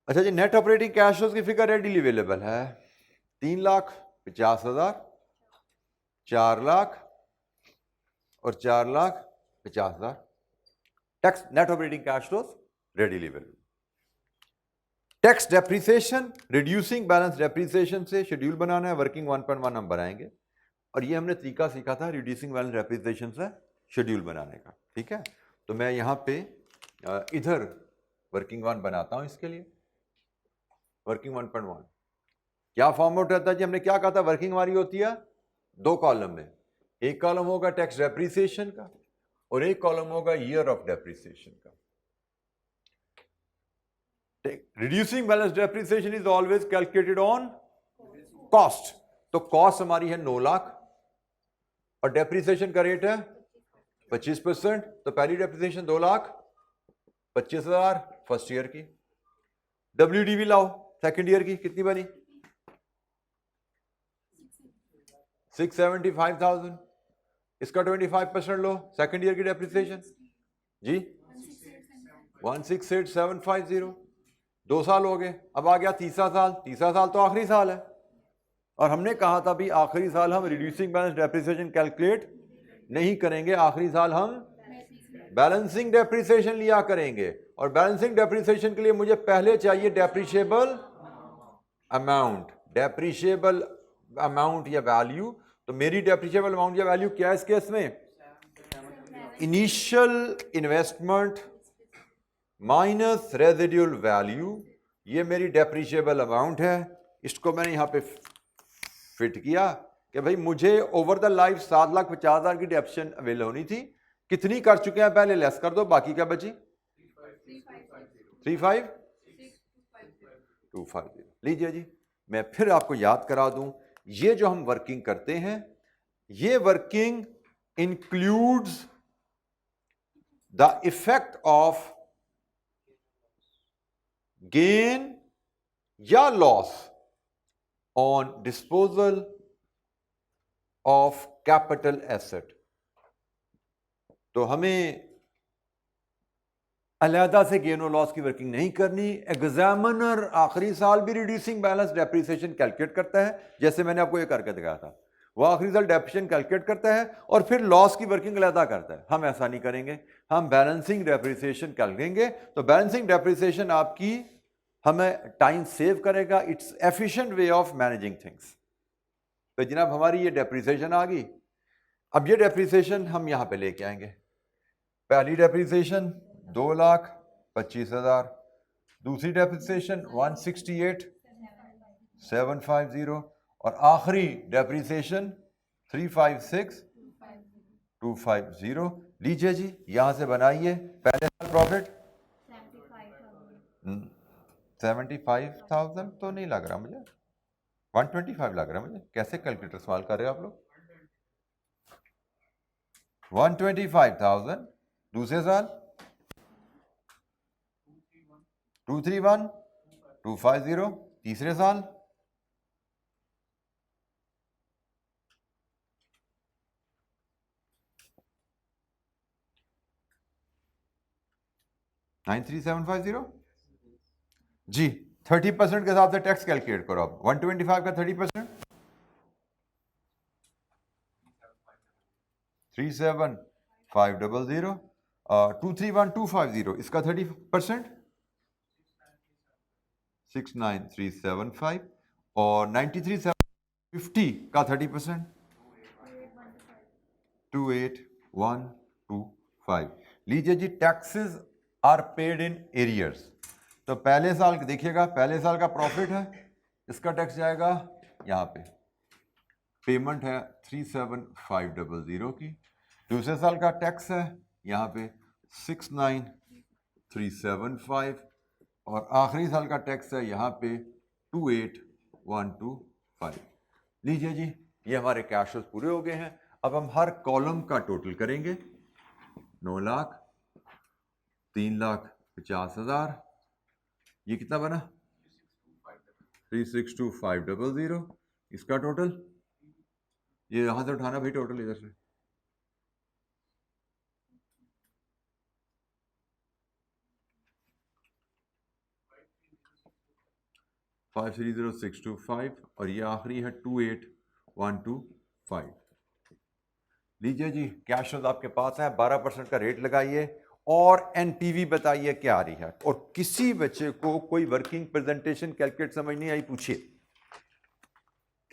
[SPEAKER 1] अच्छा जी, नेट ऑपरेटिंग कैश फ्लोज की फिगर रेडीली अवेलेबल है, 3,50,000, 4,00,000 और 4,50,000। Tax net operating cash flows readily available. Tax depreciation, reducing balance depreciation से शेड्यूल बनाना है, वर्किंग 1.1 हम बनाएंगे। और ये हमने तरीका सीखा था रिड्यूसिंग बैलेंस डेप्रिसिएशन से शेड्यूल बनाने का, ठीक है। तो मैं यहाँ पे इधर वर्किंग 1 बनाता हूँ। इसके लिए वर्किंग 1.1 क्या फॉर्मेट रहता है जी? हमने क्या कहा था, वर्किंग हमारी होती है 2 कॉलम में। एक कॉलम होगा टैक्स डेप्रिसिएशन का और एक कॉलम होगा ईयर ऑफ डेप्रिसिएशन का। Reducing balance depreciation is always calculated on cost. तो कॉस्ट हमारी है 9 लाख और डेप्रिसिएशन का रेट है 25%। तो पहली डेप्रिसिएशन 2,25,000 फर्स्ट ईयर की। WDV लाओ सेकंड ईयर की, कितनी बनी? 675,000। इसका 25% लो, सेकंड ईयर की डेप्रिसिएशन जी 168,750। 2 साल हो गए, अब आ गया तीसरा साल। तीसरा साल तो आखिरी साल है और हमने कहा था भी आखिरी साल हम रिड्यूसिंग बैलेंस डेप्रिसिएशन कैलकुलेट नहीं करेंगे, आखिरी साल हम बैलेंसिंग डेप्रिसिएशन लिया करेंगे। और बैलेंसिंग डेप्रिसिएशन के लिए मुझे पहले चाहिए डेप्रिशिएबल अमाउंट, डेप्रिशिएबल अमाउंट या वैल्यू। तो मेरी डेप्रिशिएबल अमाउंट या वैल्यू क्या है इस केस में? Initial investment minus residual value, ये मेरी डेप्रिशिएबल अमाउंट है। इसको मैंने यहां पे फिट किया कि भाई मुझे ओवर द लाइफ 7,50,000 की डेप्रिसिएशन अवेल होनी थी। कितनी कर चुके हैं पहले लेस कर दो, बाकी क्या बची? 3,5,250। लीजिए जी, मैं फिर आपको याद करा दूं, ये जो हम वर्किंग करते हैं, ये working includes the effect of gain या loss on disposal of capital asset. तो हमें अलहदा से गेन और लॉस की वर्किंग नहीं करनी। एग्जामिनर आखिरी साल भी रिड्यूसिंग बैलेंस डेप्रिसिएशन कैलकुलेट करता है, जैसे मैंने आपको ये करके दिखाया था। वो आखिरी साल डेप्रिसिएशन कैलकुलेट करता है और फिर लॉस की वर्किंग अलहदा करता है। हम ऐसा नहीं करेंगे, हम बैलेंसिंग डेप्रिसिएशन कैलकुलेंगे। तो बैलेंसिंग डेप्रिसिएशन आपकी हमें टाइम सेव करेगा। It's efficient way of managing things. तो जनाब हमारी ये डेप्रिसिएशन आ गई। अब ये डेप्रिसिएशन हम यहां पे लेके आएंगे। पहली डेप्रिसिएशन 2,25,000, दूसरी डेप्रिसिएशन 168,750 और आखिरी डेप्रिसिएशन 356,250। लीजिए जी, यहां से बनाइए पहले साल प्रॉफिट 75,000 तो नहीं लग रहा मुझे, 125 लग रहा है मुझे। कैसे कैलकुलेटर इस्तेमाल कर रहे हो आप लोग? 125,000 दूसरे साल 231,250 तीसरे साल 93,750 जी। 30% के हिसाब से टैक्स कैलकुलेट करो आप। 125 का 30% 37,500 और 231,250 इसका 30% 69,375 और 93,750 का 30% 28,125। लीजिए जी, taxes are paid in arrears. तो पहले साल देखिएगा, पहले साल का प्रॉफिट है, इसका टैक्स जाएगा यहाँ पे। पेमेंट है 37,500 की। दूसरे साल का टैक्स है यहाँ पे 69,375 और आखिरी साल का टैक्स है यहाँ पे 28,125। लीजिए जी, ये हमारे कैश फ्लोज पूरे हो गए हैं। अब हम हर कॉलम का टोटल करेंगे। 9 लाख, 3,50,000, ये कितना बना? 362,500। इसका टोटल, ये यहां से उठाना भाई, टोटल इधर से 530,625 और ये आखिरी है 28,125। लीजिए जी, कैश फ्लोज आपके पास है। 12% का रेट लगाइए और एनपीवी बताइए क्या आ रही है। और किसी बच्चे को कोई वर्किंग प्रेजेंटेशन कैलकुलेट समझ नहीं आई, पूछिए।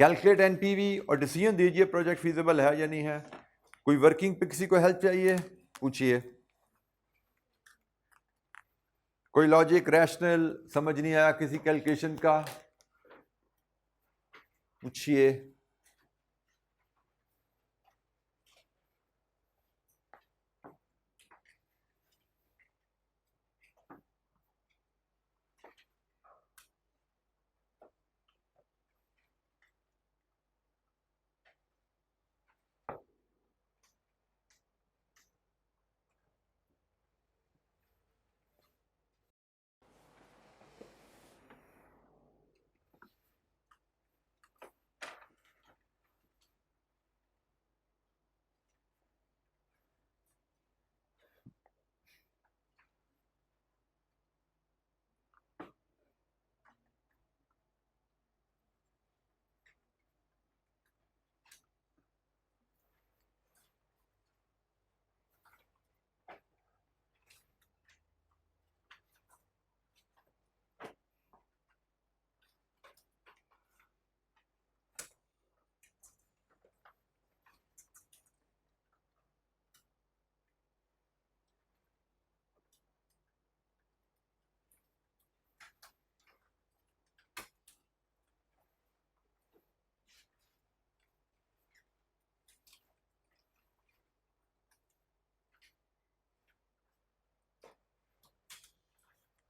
[SPEAKER 1] कैलकुलेट एनपीवी और डिसीजन दीजिए प्रोजेक्ट फीजिबल है या नहीं है। कोई वर्किंग पे किसी को हेल्प चाहिए, पूछिए। कोई लॉजिक रैशनल समझ नहीं आया किसी कैलकुलेशन का, पूछिए।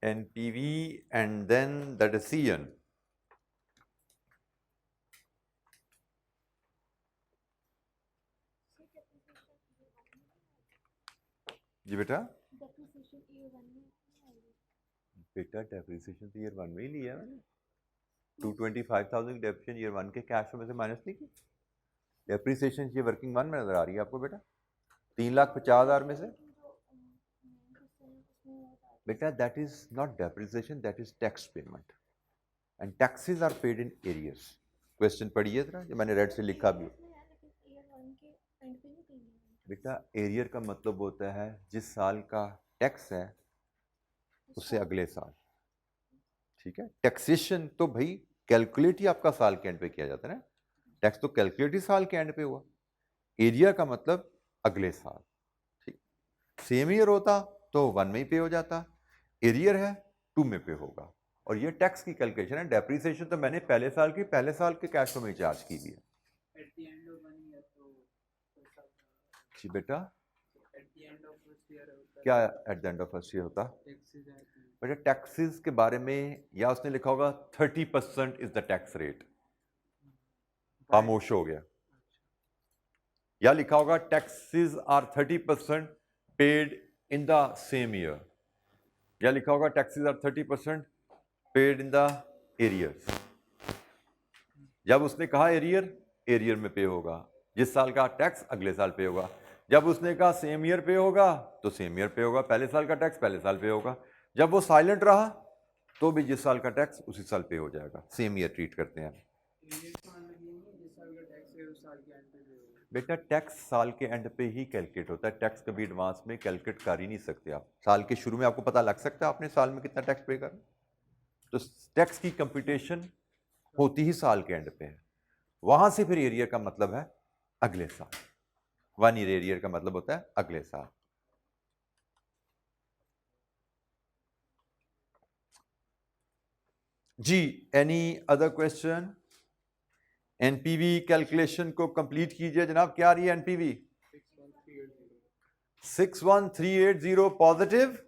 [SPEAKER 1] NPV and then the decision. जी बेटा, बेटा डेप्रिसिएशन तो ईयर 1 में ही लिया मैंने। 225,000 डेप्रिसिएशन ईयर 1 के कैश फ्लो में से माइनस नहीं की। डेप्रिसिएशन ये वर्किंग 1 में नजर आ रही है आपको बेटा, 3,50,000 में से। बेटा that is not depreciation, that is tax payment and taxes are paid in arrears. Question पढ़िए जरा, जो मैंने रेड से लिखा भी। बेटा एरियर का मतलब होता है जिस साल का टैक्स है उससे अगले साल, ठीक है। टैक्सेशन तो भाई कैलकुलेट ही आपका साल के एंड पे किया जाता है ना, टैक्स तो कैलकुलेट ही साल के एंड पे हुआ। एरिया का मतलब अगले साल, ठीक। सेम ईयर होता तो 1 में ही पे हो जाता। एरियर है 2 में पे होगा। और ये टैक्स की कैलकुलेशन है। डेप्रिसिएशन तो मैंने पहले साल के कैश फ्लो में चार्ज की हुई है। जी बेटा, क्या at the end of first year होता? बेटा टैक्सेस के बारे में या उसने लिखा होगा 30% इज द टैक्स रेट, खामोश हो गया। या लिखा होगा taxes are 30% paid in the same year, या लिखा होगा taxes are 30% paid in the arrears. जब उसने कहा एरियर में पे होगा, जिस साल का टैक्स अगले साल पे होगा। जब उसने कहा सेम ईयर पे होगा तो सेम ईयर पे होगा, पहले साल का टैक्स पहले साल पे होगा। जब वो साइलेंट रहा तो भी जिस साल का टैक्स उसी साल पे हो जाएगा, सेम ईयर ट्रीट करते हैं। बेटा टैक्स साल के एंड पे ही कैलकुलेट होता है, टैक्स कभी एडवांस में कैलकुलेट कर ही नहीं सकते आप। साल के शुरू में आपको पता लग सकता है आपने साल में कितना टैक्स पे करना, तो टैक्स की कंप्यूटेशन होती ही साल के एंड पे है। वहां से फिर एरियर का मतलब है अगले साल, 1 ईयर एरियर का मतलब होता है अगले साल। जी, any other question? NPV calculation को कंप्लीट कीजिए जनाब। क्या आ रही है एनपीवी? 61380 positive,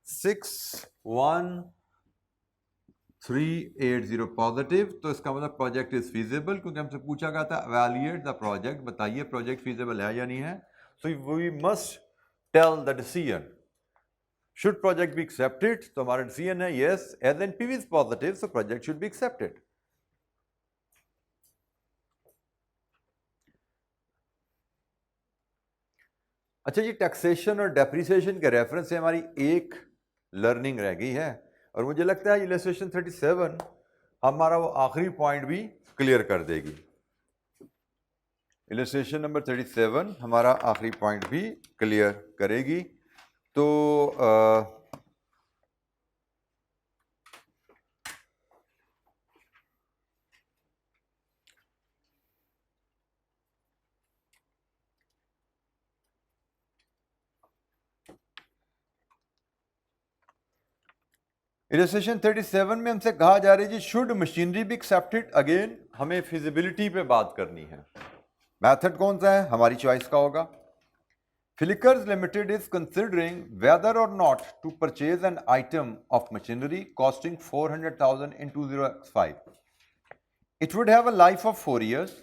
[SPEAKER 1] 61380 positive. तो इसका मतलब प्रोजेक्ट इज फीजिबल, क्योंकि हमसे पूछा गया था एवैल्यूएट द प्रोजेक्ट, बताइए प्रोजेक्ट फीजिबल है या नहीं है। So we must tell the decision, should project be accepted. तो हमारा डिसीजन है yes, as NPV is positive so project should be accepted. अच्छा जी, टैक्सेशन और डेप्रिसिएशन के रेफरेंस से हमारी एक लर्निंग रह गई है, और मुझे लगता है इलस्ट्रेशन 37 हमारा वो आखिरी पॉइंट भी क्लियर कर देगी। इलस्ट्रेशन नंबर 37 हमारा आखिरी पॉइंट भी क्लियर करेगी। तो इलस्ट्रेशन 37 में हमसे कहा जा रहा है जी, should machinery be accepted. Again हमें फिजिबिलिटी पे बात करनी है। मेथड कौन सा है? हमारी चॉइस का होगा। Filikars Limited is considering whether or not to purchase an item of machinery costing 400,000 in 2005. It would have a life of 4 years,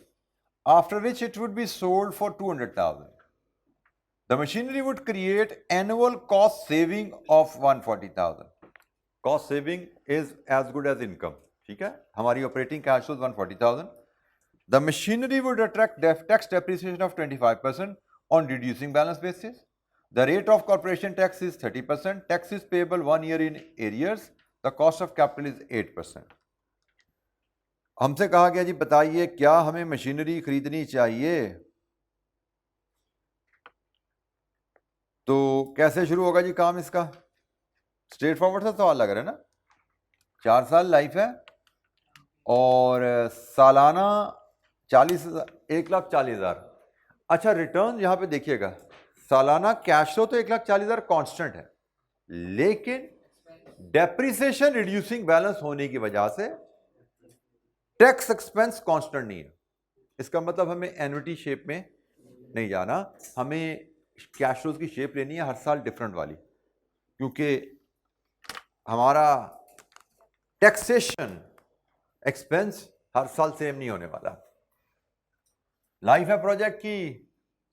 [SPEAKER 1] after which it would be sold for 200,000. The machinery would create annual cost saving of 140,000. Cost saving is as good as income. ठीक है, हमारी operating cash flow 140,000. The machinery would attract tax depreciation of 25% on reducing balance basis. The rate of corporation tax is 30%. Tax is payable 1 year in arrears. The cost of capital is 8%. हमसे कहा गया जी, बताइए क्या हमें machinery खरीदनी चाहिए? तो कैसे शुरू होगा जी काम इसका? स्ट्रेट फॉरवर्ड सा सवाल लग रहा है ना। 4 साल लाइफ है और सालाना 1,40,000। अच्छा, रिटर्न यहां पे देखिएगा, सालाना कैश फ्लो तो 1,40,000 कांस्टेंट है, लेकिन डेप्रिसिएशन रिड्यूसिंग बैलेंस होने की वजह से टैक्स एक्सपेंस कांस्टेंट नहीं है। इसका मतलब हमें एन्युटी शेप में नहीं जाना, हमें कैश फ्लोज की शेप लेनी है हर साल डिफरेंट वाली, क्योंकि हमारा टैक्सेशन एक्सपेंस हर साल सेम नहीं होने वाला। लाइफ है प्रोजेक्ट की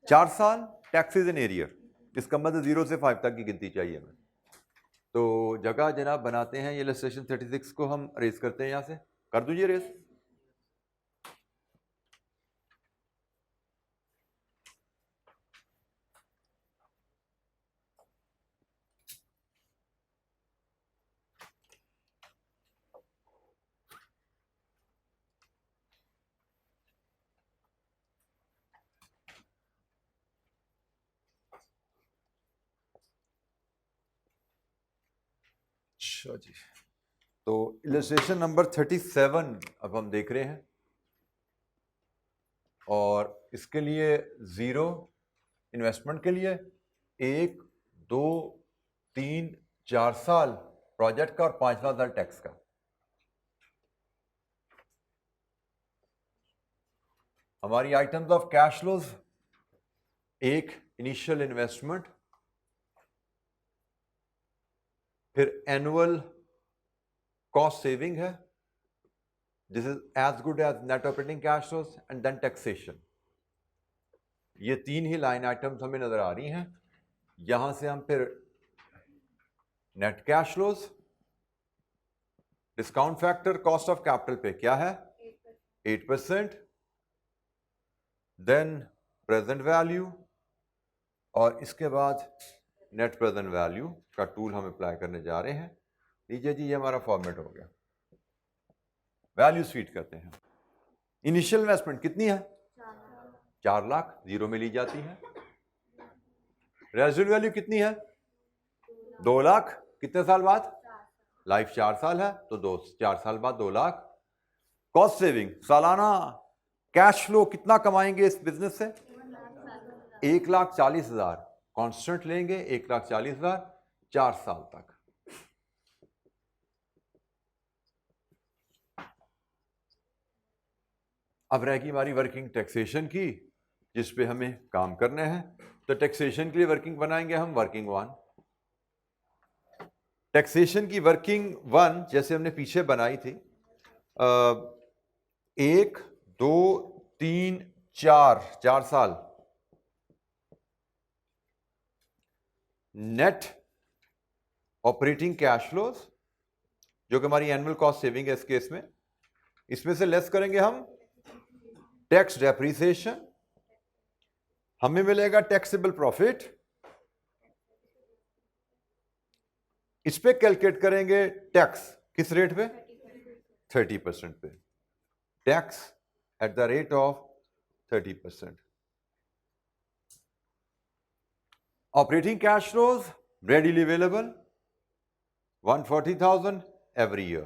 [SPEAKER 1] 4 साल, टैक्सेस इन एरियर, इसका मतलब 0 से 5 तक की गिनती चाहिए हमें। तो जगह जनाब बनाते हैं, ये इलस्ट्रेशन 36 को हम रेस करते हैं, यहां से कर दीजिए रेस। अच्छा जी, तो इलस्ट्रेशन नंबर 37 अब हम देख रहे हैं, और इसके लिए 0 इन्वेस्टमेंट के लिए 1, 2, 3, 4 साल प्रोजेक्ट का और 5,000 टैक्स का। हमारी आइटम्स ऑफ कैश फ्लोज, एक इनिशियल इन्वेस्टमेंट, फिर एनुअल कॉस्ट सेविंग है, this is as good as net operating cash flows, and then taxation. ये तीन ही लाइन आइटम्स हमें नजर आ रही हैं। यहां से हम फिर net cash flows, discount factor cost of capital पे क्या है 8%, देन प्रेजेंट वैल्यू, और इसके बाद नेट प्रेजेंट वैल्यू का टूल हम अप्लाई करने जा रहे हैं। लीजिए जी, ये हमारा फॉर्मेट हो गया। वैल्यू शीट कहते हैं। इनिशियल इन्वेस्टमेंट कितनी है 4 लाख, जीरो में ली जाती है। रेजिडुअल वैल्यू कितनी है 2 लाख, कितने साल बाद, लाइफ 4 साल है तो 4 साल बाद 2 लाख। कॉस्ट सेविंग, सालाना कैश फ्लो कितना कमाएंगे इस बिजनेस से 1,40,000, कांस्टेंट लेंगे 1,40,000 4 साल तक। अब रहेगी हमारी वर्किंग टैक्सेशन की, जिस पे हमें काम करने हैं। तो टैक्सेशन के लिए वर्किंग बनाएंगे हम वर्किंग 1। टैक्सेशन की वर्किंग 1 जैसे हमने पीछे बनाई थी, 1 2 3 4 साल। नेट ऑपरेटिंग कैश फ्लोज, जो कि हमारी एनुअल कॉस्ट सेविंग है इस केस में, इसमें से लेस करेंगे हम टैक्स डेप्रिसिएशन, हमें मिलेगा टैक्सेबल प्रॉफिट। इस पे कैलकुलेट करेंगे टैक्स किस रेट पे 30% पे, tax at the rate of 30%। Operating cash flows readily available 140,000 every year.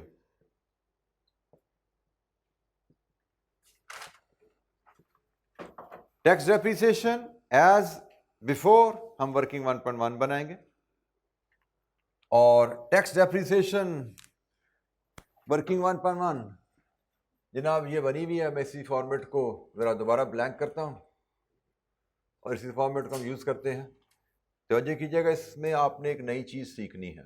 [SPEAKER 1] Tax depreciation as before हम वर्किंग 1.1 बनाएंगे, और टैक्स डेप्रिसिएशन वर्किंग 1.1 जनाब ये बनी हुई है। मैं इसी फॉर्मेट को जरा दोबारा ब्लैंक करता हूं और इसी फॉर्मेट को हम यूज करते हैं। तवज्जो कीजिएगा, इसमें आपने एक नई चीज सीखनी है।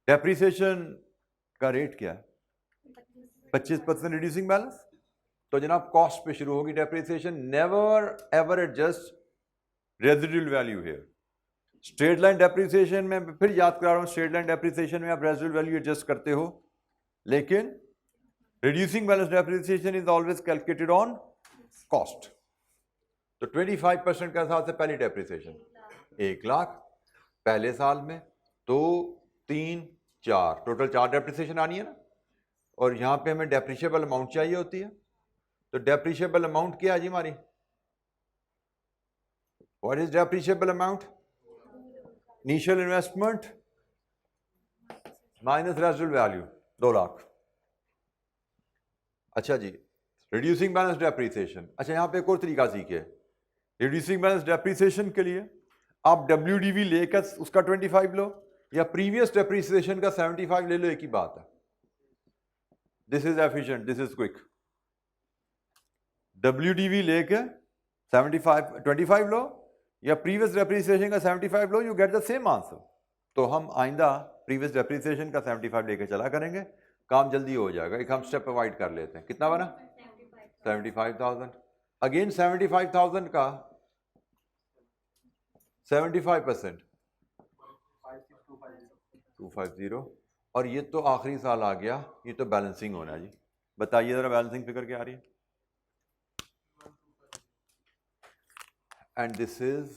[SPEAKER 1] डेप्रिसिएशन का रेट क्या है 25% रिड्यूसिंग बैलेंस। तो जनाब कॉस्ट पे शुरू होगी depreciation. Never ever adjust residual value here. Straight line depreciation में फिर याद करा रहा हूं, स्ट्रेट लाइन डेप्रिसिएशन में आप रेजिडुअल वैल्यू एडजस्ट करते हो, लेकिन reducing balance depreciation is always calculated on cost. तो 25% के हिसाब से पहली डेप्रिसिएशन 1 लाख पहले साल में, 2 3 4 टोटल 4 डेप्रिसिएशन आनी है ना, और यहां पे हमें डेप्रिशिएबल अमाउंट चाहिए होती है। तो डेप्रिशिएबल अमाउंट क्या है जी हमारी, what is depreciable amount, initial investment minus residual value 2 lakh. अच्छा जी, रिड्यूसिंग बैलेंस डेप्रिसिएशन। अच्छा यहां पे एक और तरीका सीखे, रिड्यूसिंग बैलेंस डेप्रिसिएशन के लिए आप WDV लेकर उसका 25 लो या प्रीवियस डेप्रिसिएशन का 75 ले लो, एक ही बात है। This is efficient, this is quick. WDV लेके 25 लो या प्रीवियस डेप्रिसिएशन का 75 लो, you get the same answer. तो हम आइंदा प्रीवियस डेप्रिसिएशन का 75 लेके चला करेंगे, काम जल्दी हो जाएगा। एक हम स्टेप प्रोवाइड कर लेते हैं। कितना बना 75,000। अगेन 75,000 का 75% 250, और ये तो आखिरी साल आ गया, ये तो बैलेंसिंग होना है जी। बताइए जरा बैलेंसिंग फिगर क्या आ रही है। एंड दिस इज,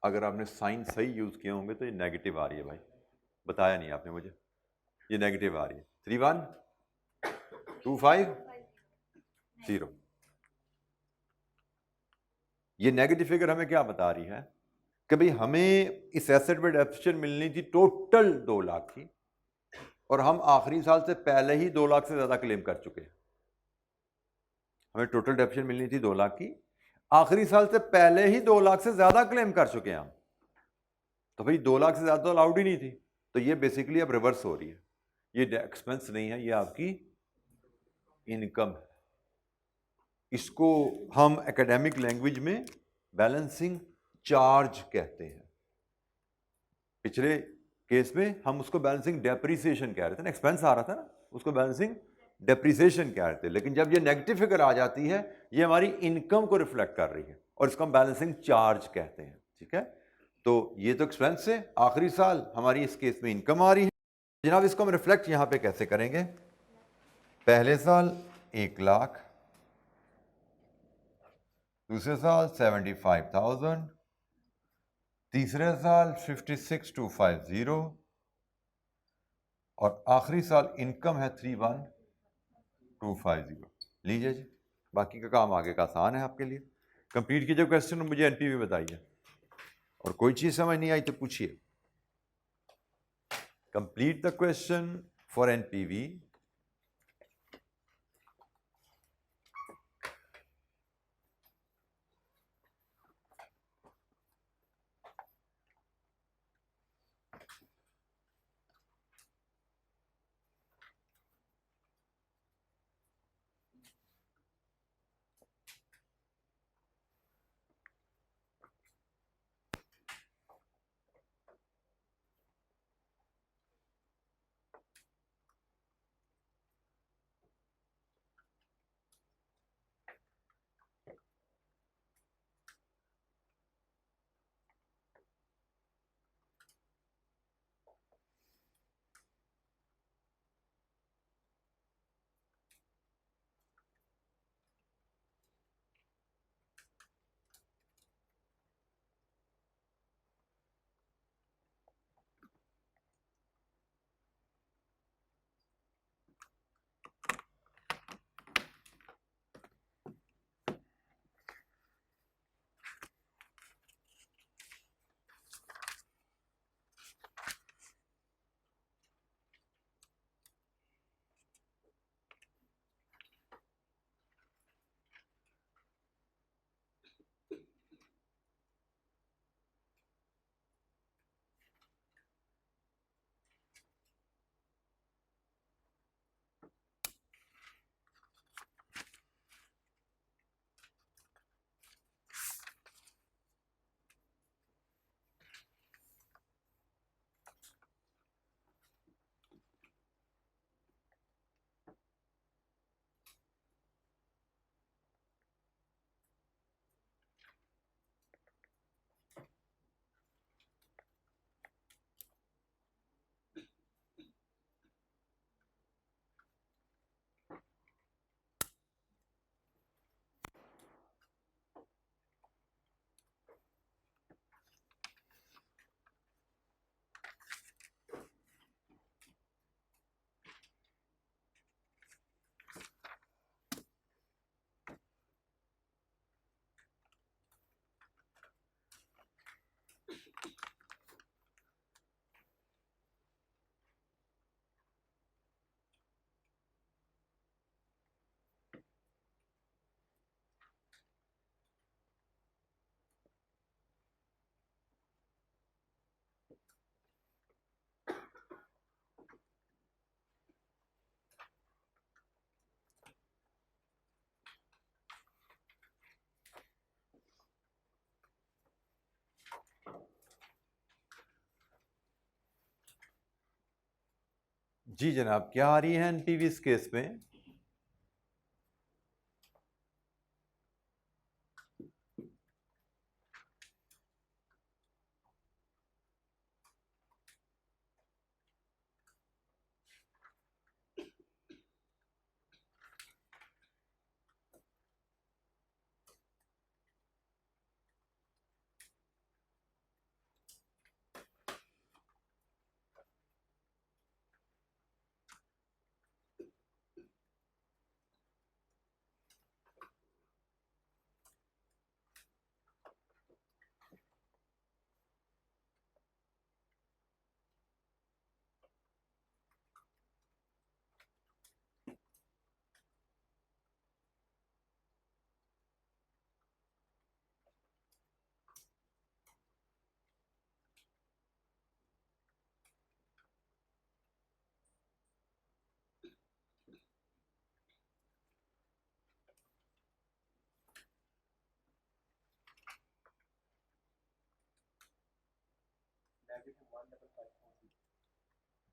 [SPEAKER 1] अगर आपने साइन सही यूज किए होंगे तो ये नेगेटिव आ रही है भाई, बताया नहीं आपने मुझे, ये नेगेटिव आ रही है 31,250। ये नेगेटिव फिगर हमें क्या बता रही है कि भाई हमें इस एसेट पे डेप्रिसिएशन मिलनी थी टोटल 2 लाख की, और हम आखिरी साल से पहले ही 2 लाख से ज्यादा क्लेम कर चुके हैं। हमें टोटल डेप्रिसिएशन मिलनी थी 2 लाख की, आखिरी साल से पहले ही 2 लाख से ज्यादा क्लेम कर चुके हैं हम, तो भाई 2 लाख से ज्यादा तो अलाउड ही नहीं थी, तो ये बेसिकली अब रिवर्स हो रही है, ये एक्सपेंस नहीं है, ये आपकी इनकम है। इसको हम एकेडमिक लैंग्वेज में बैलेंसिंग चार्ज कहते हैं। पिछले केस में हम उसको बैलेंसिंग डेप्रिसिएशन कह रहे थे ना, एक्सपेंस आ रहा था ना, उसको बैलेंसिंग डेप्रिसिएशन कह रहे थे, लेकिन जब ये नेगेटिव फिगर आ जाती है, ये हमारी इनकम को रिफ्लेक्ट कर रही है और इसको हम बैलेंसिंग चार्ज कहते हैं। ठीक है, तो ये तो एक्सपेंस है, आखिरी साल हमारी इस केस में इनकम आ रही है। जनाब इसको हम रिफ्लेक्ट यहां पे कैसे करेंगे? पहले साल 1 लाख, दूसरे साल 75,000, तीसरे साल 56,250 और आखिरी साल इनकम है 31,250। लीजिए जी, बाकी का काम आगे का आसान है आपके लिए। कंप्लीट कीजिए क्वेश्चन और मुझे एनपीवी बताइए, और कोई चीज समझ नहीं आई तो पूछिए। Complete the question for NPV. जी जनाब, क्या आ रही है एनपीवी इस केस में?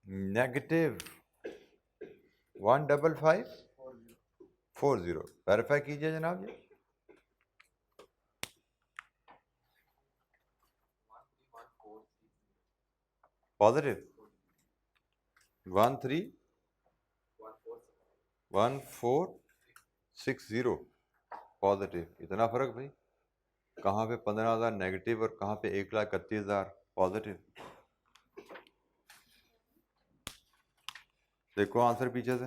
[SPEAKER 1] -15540 वेरीफाई कीजिए जनाब जी। Positive 131460 positive. इतना फर्क भाई, कहाँ पे 15,000 नेगेटिव और कहाँ पे 1,31,000 पॉजिटिव। देखो आंसर पीछे से,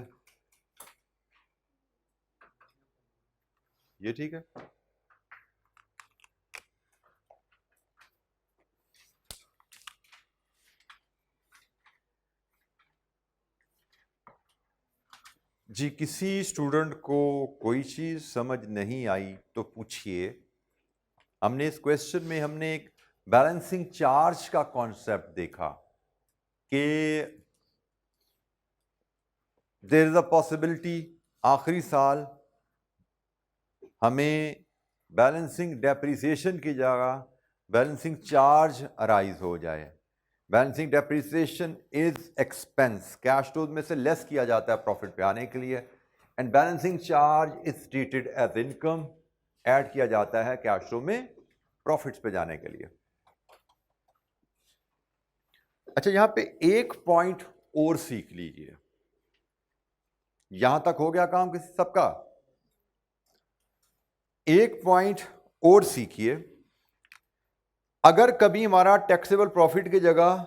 [SPEAKER 1] ये ठीक है। जी, किसी स्टूडेंट को कोई चीज समझ नहीं आई तो पूछिए। हमने इस क्वेश्चन में हमने एक बैलेंसिंग चार्ज का कॉन्सेप्ट देखा कि देयर इज अ पॉसिबिलिटी आखिरी साल हमें बैलेंसिंग डेप्रिसिएशन की जगह बैलेंसिंग चार्ज अराइज हो जाए। Balancing depreciation is expense, cash flow में से लेस किया जाता है प्रॉफिट पे आने के लिए, and balancing charge is treated as income, add किया जाता है कैश फ्लो में प्रॉफिट्स पे जाने के लिए। अच्छा, यहां पे एक पॉइंट और सीख लीजिए। यहां तक हो गया काम किसी सबका? एक पॉइंट और सीखिए। अगर कभी हमारा टैक्सेबल प्रॉफिट की जगह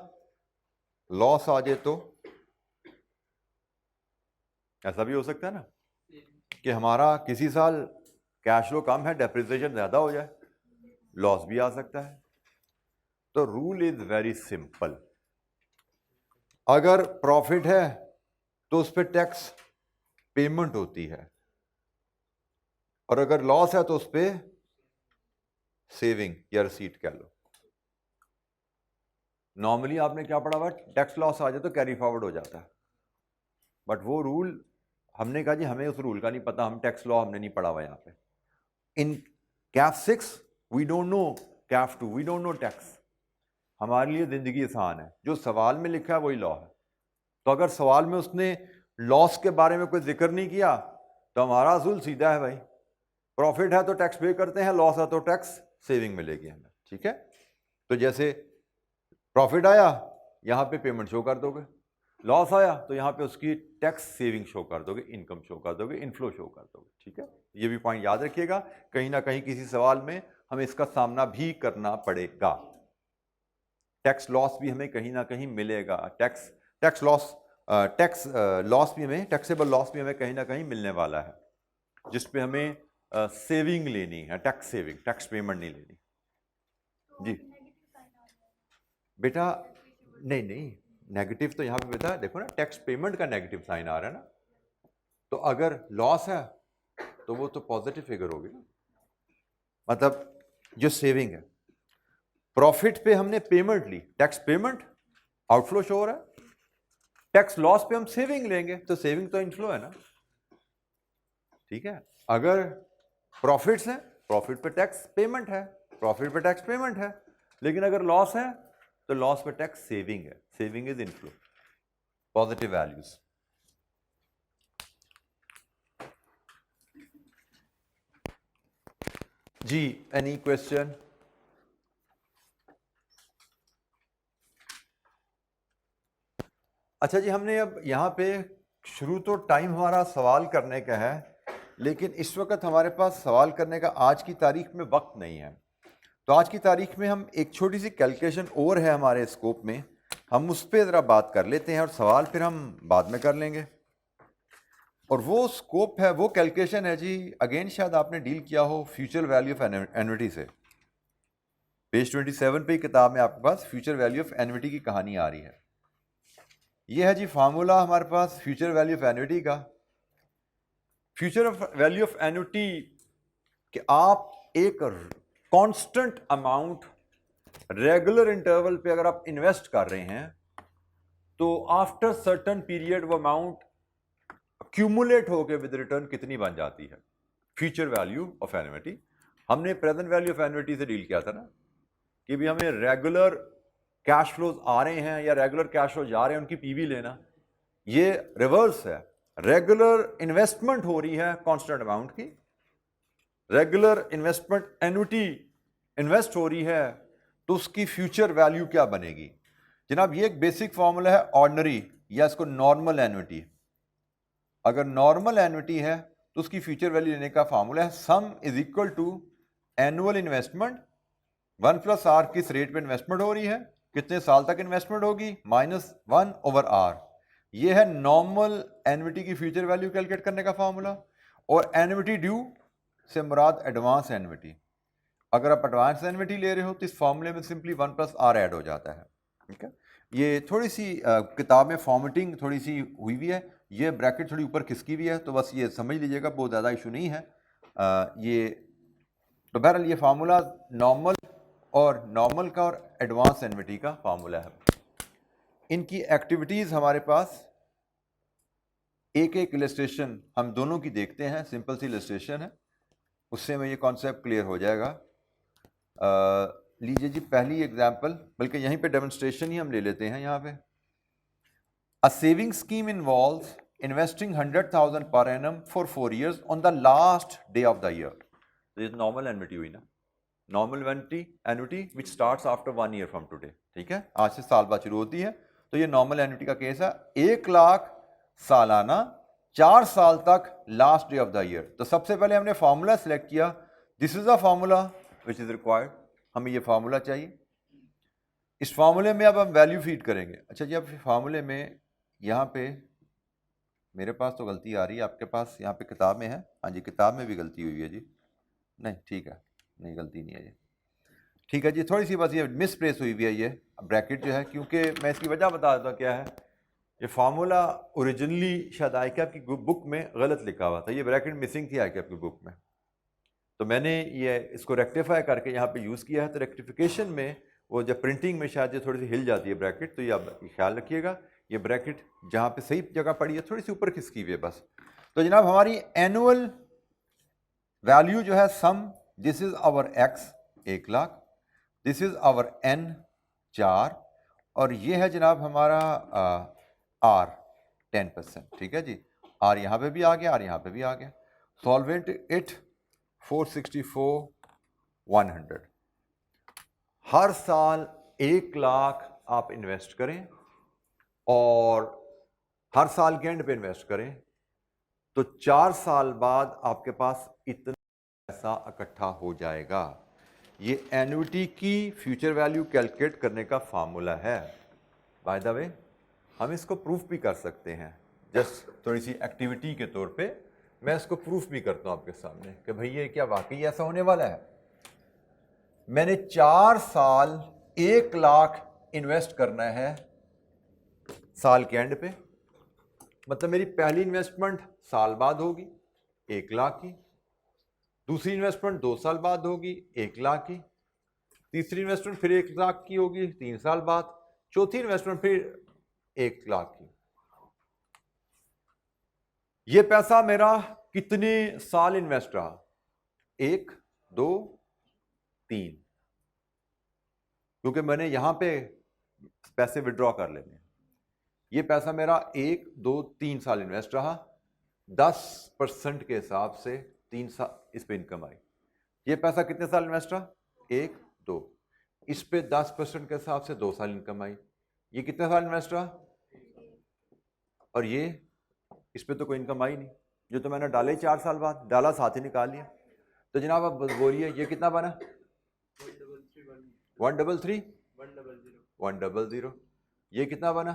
[SPEAKER 1] लॉस आ जाए तो ऐसा भी हो सकता है ना कि हमारा किसी साल कैश फ्लो कम है, डेप्रिसिएशन ज्यादा हो जाए, लॉस भी आ सकता है। तो रूल इज वेरी सिंपल, अगर प्रॉफिट है तो उस पर टैक्स पेमेंट होती है, और अगर लॉस है तो उस पर सेविंग या रिसीट कह लो। नॉर्मली आपने क्या पढ़ा हुआ, टैक्स लॉस आ जाए तो कैरी फॉरवर्ड हो जाता है, बट वो रूल हमने कहा जी हमें उस रूल का नहीं पता, हम टैक्स लॉ हमने नहीं पढ़ा हुआ यहाँ पे। In CAF 6 we don't know, CAF 2 we don't know tax. हमारे लिए जिंदगी आसान है, जो सवाल में लिखा है वही लॉ है। तो अगर सवाल में उसने लॉस के बारे में कोई जिक्र नहीं किया तो हमारा असूल सीधा है भाई, प्रॉफिट है तो टैक्स पे करते हैं, लॉस है तो टैक्स सेविंग मिलेगी हमें। ठीक है, तो जैसे प्रॉफिट आया यहां पे पेमेंट शो कर दोगे, लॉस आया तो यहां पे उसकी टैक्स सेविंग शो कर दोगे, इनकम शो कर दोगे, इनफ्लो शो कर दोगे। ठीक है, ये भी पॉइंट याद रखिएगा, कहीं ना कहीं किसी सवाल में हमें इसका सामना भी करना पड़ेगा। टैक्स लॉस भी हमें कहीं ना कहीं मिलेगा, टैक्स लॉस भी हमें, टैक्सेबल लॉस भी हमें कहीं ना कहीं मिलने वाला है, जिस पे हमें सेविंग लेनी है, टैक्स सेविंग, टैक्स पेमेंट नहीं लेनी। जी बेटा, नहीं नेगेटिव तो यहाँ पे बेटा देखो ना, टैक्स पेमेंट का नेगेटिव साइन आ रहा है ना, तो अगर लॉस है तो वो तो पॉजिटिव फिगर होगी ना, मतलब जो सेविंग है। प्रॉफिट पे हमने पेमेंट ली, टैक्स पेमेंट आउटफ्लो शो हो रहा है, टैक्स लॉस पे हम सेविंग लेंगे तो सेविंग तो इनफ्लो है ना। ठीक है, अगर प्रॉफिट्स है, प्रॉफिट पे टैक्स पेमेंट है, प्रॉफिट पे टैक्स पेमेंट है, लेकिन अगर लॉस है तो लॉस पे टैक्स सेविंग है, saving is inflow, positive values. जी, एनी क्वेश्चन? अच्छा जी, हमने अब यहाँ पे शुरू तो टाइम हमारा सवाल करने का है, लेकिन इस वक्त हमारे पास सवाल करने का आज की तारीख में वक्त नहीं है। तो आज की तारीख में हम एक छोटी सी कैलकुलेशन और है हमारे स्कोप में, हम उस पर ज़रा बात कर लेते हैं और सवाल फिर हम बाद में कर लेंगे। और वो स्कोप है, वो कैलकुलेशन है जी, अगेन शायद आपने डील किया हो फ्यूचर वैल्यू ऑफ एन्युटी से। पेज 27 पे किताब में आपके पास फ्यूचर वैल्यू ऑफ एन्युटी की कहानी आ रही है। ये है जी फार्मूला हमारे पास फ्यूचर वैल्यू ऑफ एन्युटी का। फ्यूचर वैल्यू ऑफ एन्युटी कि आप एक कांस्टेंट अमाउंट रेगुलर इंटरवल पे अगर आप इन्वेस्ट कर रहे हैं तो आफ्टर सर्टेन पीरियड वो अमाउंट अक्यूमुलेट होकर विद रिटर्न कितनी बन जाती है, फ्यूचर वैल्यू ऑफ एन्युटी। हमने प्रेजेंट वैल्यू ऑफ एन्युटी से डील किया था ना कि भी हमें रेगुलर कैश फ्लोज आ रहे हैं या रेगुलर कैश फ्लो जा रहे हैं उनकी पीवी लेना, ये रिवर्स है। रेगुलर इन्वेस्टमेंट हो रही है कांस्टेंट अमाउंट की, रेगुलर इन्वेस्टमेंट एन्युटी इन्वेस्ट हो रही है, तो उसकी फ्यूचर वैल्यू क्या बनेगी जनाब? ये एक बेसिक फॉर्मूला है ऑर्डिनरी या इसको नॉर्मल एन्युटी। अगर नॉर्मल एन्युटी है तो उसकी फ्यूचर वैल्यू लेने का फॉर्मूला है sum is equal to annual investment 1 plus R, किस रेट पे इन्वेस्टमेंट हो रही है, कितने साल तक इन्वेस्टमेंट होगी, -1 ओवर आर। ये है नॉर्मल एन्युटी की फ्यूचर वैल्यू कैलकुलेट करने का फॉर्मूला। और एन्युटी ड्यू से मुराद एडवांस एन्युटी। अगर आप एडवांस एन्युटी ले रहे हो तो इस फॉर्मूले में सिंपली 1 प्लस आर ऐड हो जाता है। ठीक है, ये थोड़ी सी किताब में फॉर्मेटिंग थोड़ी सी हुई हुई है, ये ब्रैकेट थोड़ी ऊपर खिसकी हुई है, तो बस ये समझ लीजिएगा, बहुत ज़्यादा इशू नहीं है। ये तो बहरहाल ये फार्मूला नॉर्मल का और एडवांस एन्युटी का फार्मूला है। इनकी एक्टिविटीज़ हमारे पास एक एक इलस्ट्रेशन हम दोनों की देखते हैं, सिंपल सी इलस्ट्रेशन है, उससे में ये कॉन्सेप्ट क्लियर हो जाएगा। लीजिए जी पहली एग्जांपल, बल्कि यहीं पे डेमोन्स्ट्रेशन ही हम ले लेते हैं यहाँ पे। A saving scheme involves investing 100,000 per annum for 4 years on the last day of the year. तो ये नॉर्मल एन्युटी हुई ना, normal annuity which starts after 1 year from today. ठीक है, आज से साल बाद शुरू होती है, तो ये नॉर्मल एन्युटी का केस है। 1 लाख सालाना 4 साल तक last day of the year. तो सबसे पहले हमने फार्मूला सेलेक्ट किया, this is a formula which is required, हमें ये फार्मूला चाहिए। इस फार्मूले में अब हम वैल्यू फीड करेंगे। अच्छा जी, अब फार्मूले में यहाँ पे मेरे पास तो गलती आ रही है, आपके पास यहाँ पे किताब में है? हाँ जी, किताब में भी गलती हुई है जी। नहीं ठीक है, नहीं गलती नहीं है ये, ठीक है जी, थोड़ी सी बस ये मिसप्लेस हुई हुई है ये ब्रैकेट जो है, क्योंकि मैं इसकी वजह बता देता क्या है। ये फार्मूला ओरिजिनली शायद आई कैप की बुक में गलत लिखा हुआ था, ये ब्रैकेट मिसिंग थी आई कैप की बुक में, तो मैंने ये इसको रेक्टिफाई करके यहाँ पे यूज़ किया है। तो रेक्टिफिकेशन में वो जब प्रिंटिंग में शायद ये थोड़ी सी हिल जाती है ब्रैकेट, तो ये आप ख्याल रखिएगा, ये ब्रैकेट जहाँ पे सही जगह पड़ी है थोड़ी सी ऊपर खिसकी हुई है बस। तो जनाब हमारी एनुअल वैल्यू जो है sum, this is our x 1 lakh, this is our n 4, और ये है जनाब हमारा आर 10%। ठीक है जी, आर यहाँ पे भी आ गया, आर यहाँ पे भी आ गया। Solvent it 464 100। हर साल 1 लाख आप इन्वेस्ट करें और हर साल के एंड पे इन्वेस्ट करें, तो 4 साल बाद आपके पास इतना पैसा इकट्ठा हो जाएगा। ये एन्युटी की फ्यूचर वैल्यू कैलकुलेट करने का फार्मूला है। बाय द वे हम इसको प्रूफ भी कर सकते हैं, जस्ट थोड़ी सी एक्टिविटी के तौर पे मैं इसको प्रूफ भी करता हूं आपके सामने कि भाई ये क्या वाकई ऐसा होने वाला है। मैंने 4 साल 1 लाख इन्वेस्ट करना है साल के एंड पे, मतलब मेरी पहली इन्वेस्टमेंट साल बाद होगी 1 लाख की, दूसरी इन्वेस्टमेंट 2 साल बाद होगी 1 लाख की, तीसरी इन्वेस्टमेंट फिर 1 लाख की होगी 3 साल बाद, चौथी इन्वेस्टमेंट फिर 1 लाख की। ये पैसा मेरा कितने साल इन्वेस्ट रहा? 1, 2, 3, क्योंकि मैंने यहां पे पैसे विड्रॉ कर लेने। ये पैसा मेरा 1, 2, 3 साल इन्वेस्ट रहा, 10% के हिसाब से 3 साल इस पे इनकम आई। ये पैसा कितने साल इन्वेस्ट रहा? 1, 2, इस पे 10% के हिसाब से 2 साल इनकम आई। ये कितने साल इन्वेस्ट रहा? और ये इस पे तो कोई इनकम आई नहीं, जो तो मैंने डाले 4 साल बाद, डाला साथ ही निकाल लिया। तो जनाब आप बोलिए ये कितना बना? 133 100। ये कितना बना?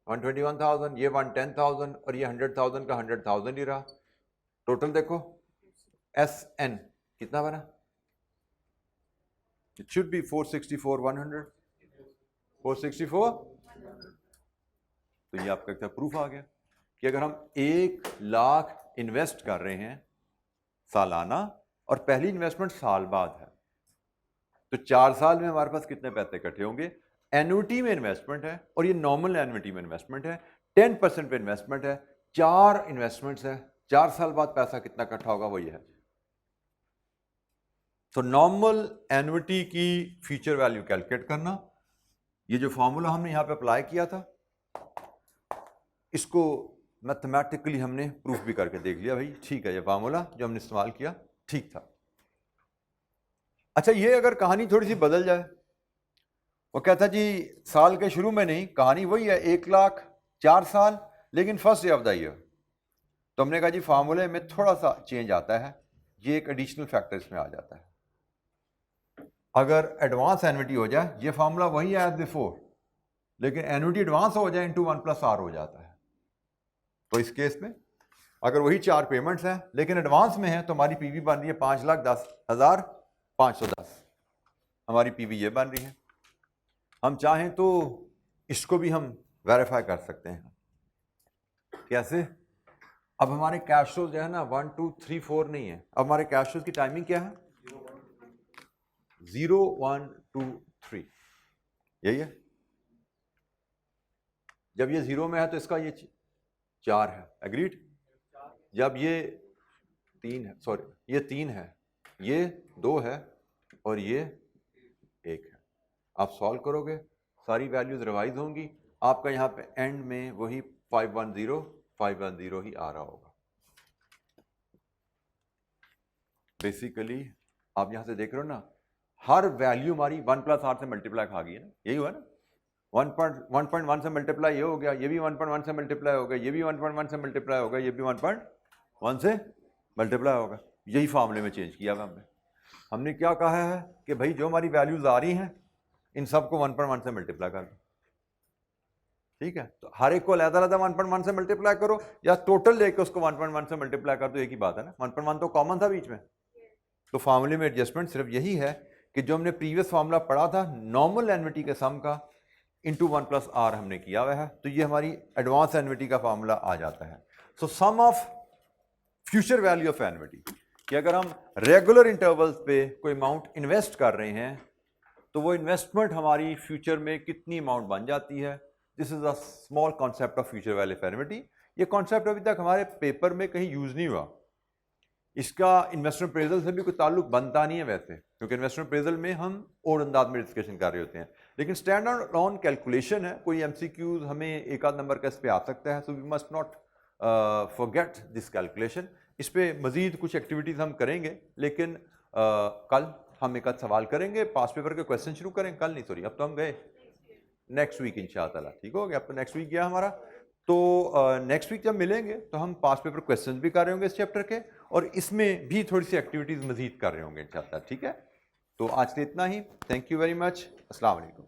[SPEAKER 1] 121,000। ये 110,000 और ये 100,000 का 100,000 ही रहा। टोटल देखो SN कितना बना? It should be 464 100, 464। तो ये आपका क्या प्रूफ आ गया कि अगर हम 1 लाख इन्वेस्ट कर रहे हैं सालाना और पहली इन्वेस्टमेंट साल बाद है, तो 4 साल में हमारे पास कितने पैसे इकट्ठे होंगे? एन्युटी में इन्वेस्टमेंट है और ये नॉर्मल एन्युटी में इन्वेस्टमेंट है, 10% पे इन्वेस्टमेंट है, 4 इन्वेस्टमेंट्स है, 4 साल बाद पैसा कितना इकट्ठा होगा वो ये है। तो नॉर्मल एन्युटी की फ्यूचर वैल्यू कैलकुलेट करना, ये जो फॉर्मूला हमने यहाँ पे अप्लाई किया था इसको मैथमेटिकली हमने प्रूफ भी करके देख लिया, भाई ठीक है, ये फार्मूला जो हमने इस्तेमाल किया ठीक था। अच्छा, ये अगर कहानी थोड़ी सी बदल जाए, वो कहता जी साल के शुरू में नहीं, कहानी वही है 1,04,000 साल, लेकिन first day of the year, तो हमने कहा जी फार्मूले में थोड़ा सा चेंज आता है, ये एक एडिशनल फैक्टर इसमें आ जाता है। अगर एडवांस एन्युटी हो जाए, ये फार्मूला वही है एज बिफोर, लेकिन एन्युटी एडवांस हो जाए इंटू 1+R हो जाता है। तो इस केस में अगर वही 4 पेमेंट्स हैं लेकिन एडवांस में है, तो हमारी पीवी बन रही है 5,10,510, हमारी पीवी ये बन रही है। हम चाहें तो इसको भी हम वेरीफाई कर सकते हैं। कैसे? अब हमारे कैश फ्लो जो है ना 1 2 3 4 नहीं है, अब हमारे कैश फ्लो की टाइमिंग क्या है? 0 1 2 3, यही है। जब ये 0 में है तो इसका ये 4 है, एग्रीड। जब ये 3 है, सॉरी ये 3 है, ये 2 है और ये 1 है, आप सॉल्व करोगे सारी वैल्यूज रिवाइज होंगी, आपका यहाँ पे एंड में वही 510 ही आ रहा होगा। बेसिकली आप यहाँ से देख रहे हो ना, हर वैल्यू हमारी 1+R से मल्टीप्लाई खा गई है ना, यही हुआ ना। 1.1 से मल्टीप्लाई ये हो गया, ये भी 1.1 से मल्टीप्लाई हो गया, ये भी 1.1 से मल्टीप्लाई हो गया, ये भी 1.1 से मल्टीप्लाई होगा। यही फार्मूले में चेंज किया हमने। हमने क्या कहा है कि भाई जो हमारी वैल्यूज आ रही हैं इन सबको 1.1 से मल्टीप्लाई कर दो, ठीक है। तो हर एक को अलग-अलग 1.1 से मल्टीप्लाई करो या टोटल लेके उसको 1.1 से मल्टीप्लाई कर दो, एक ही बात है ना। 1.1 तो कॉमन था बीच में। तो फार्मूले में एडजस्टमेंट सिर्फ यही है कि जो हमने प्रीवियस फार्मूला पढ़ा था नॉर्मल एन्युटी के सम का इंटू 1+R हमने किया हुआ है, तो ये हमारी एडवांस एन्युटी का फार्मूला आ जाता है। So sum of future value of annuity, कि अगर हम रेगुलर इंटरवल्स पे कोई अमाउंट इन्वेस्ट कर रहे हैं तो वो इन्वेस्टमेंट हमारी फ्यूचर में कितनी अमाउंट बन जाती है। This is a small concept of future value of annuity. ये कॉन्सेप्ट अभी तक हमारे पेपर में कहीं यूज नहीं हुआ, इसका इन्वेस्टमेंट अप्रेजल से भी कोई ताल्लुक बनता नहीं है वैसे, क्योंकि इन्वेस्टमेंट अप्रेजल में हम और अंदाज में डिस्कशन कर रहे होते हैं, लेकिन स्टैंडर्ड ऑन कैलकुलेशन है। कोई एमसीक्यूज हमें एक आध नंबर का इस पे आ सकता है, so we must not forget this calculation. इस पे मजीद कुछ एक्टिविटीज हम करेंगे, लेकिन कल हम एक आध सवाल करेंगे, पास पेपर के क्वेश्चन शुरू करें कल नहीं, सॉरी अब तो हम गए नेक्स्ट वीक इंशाअल्लाह, ठीक हो गया। अब तो नेक्स्ट वीक गया हमारा, तो नेक्स्ट वीक जब मिलेंगे तो हम पास पेपर क्वेश्चंस भी कर रहे होंगे इस चैप्टर के, और इसमें भी थोड़ी सी एक्टिविटीज़ मजीद कर रहे होंगे इंशाअल्लाह, ठीक है। तो आज से इतना ही, थैंक यू वेरी मच, अस्सलाम वालेकुम।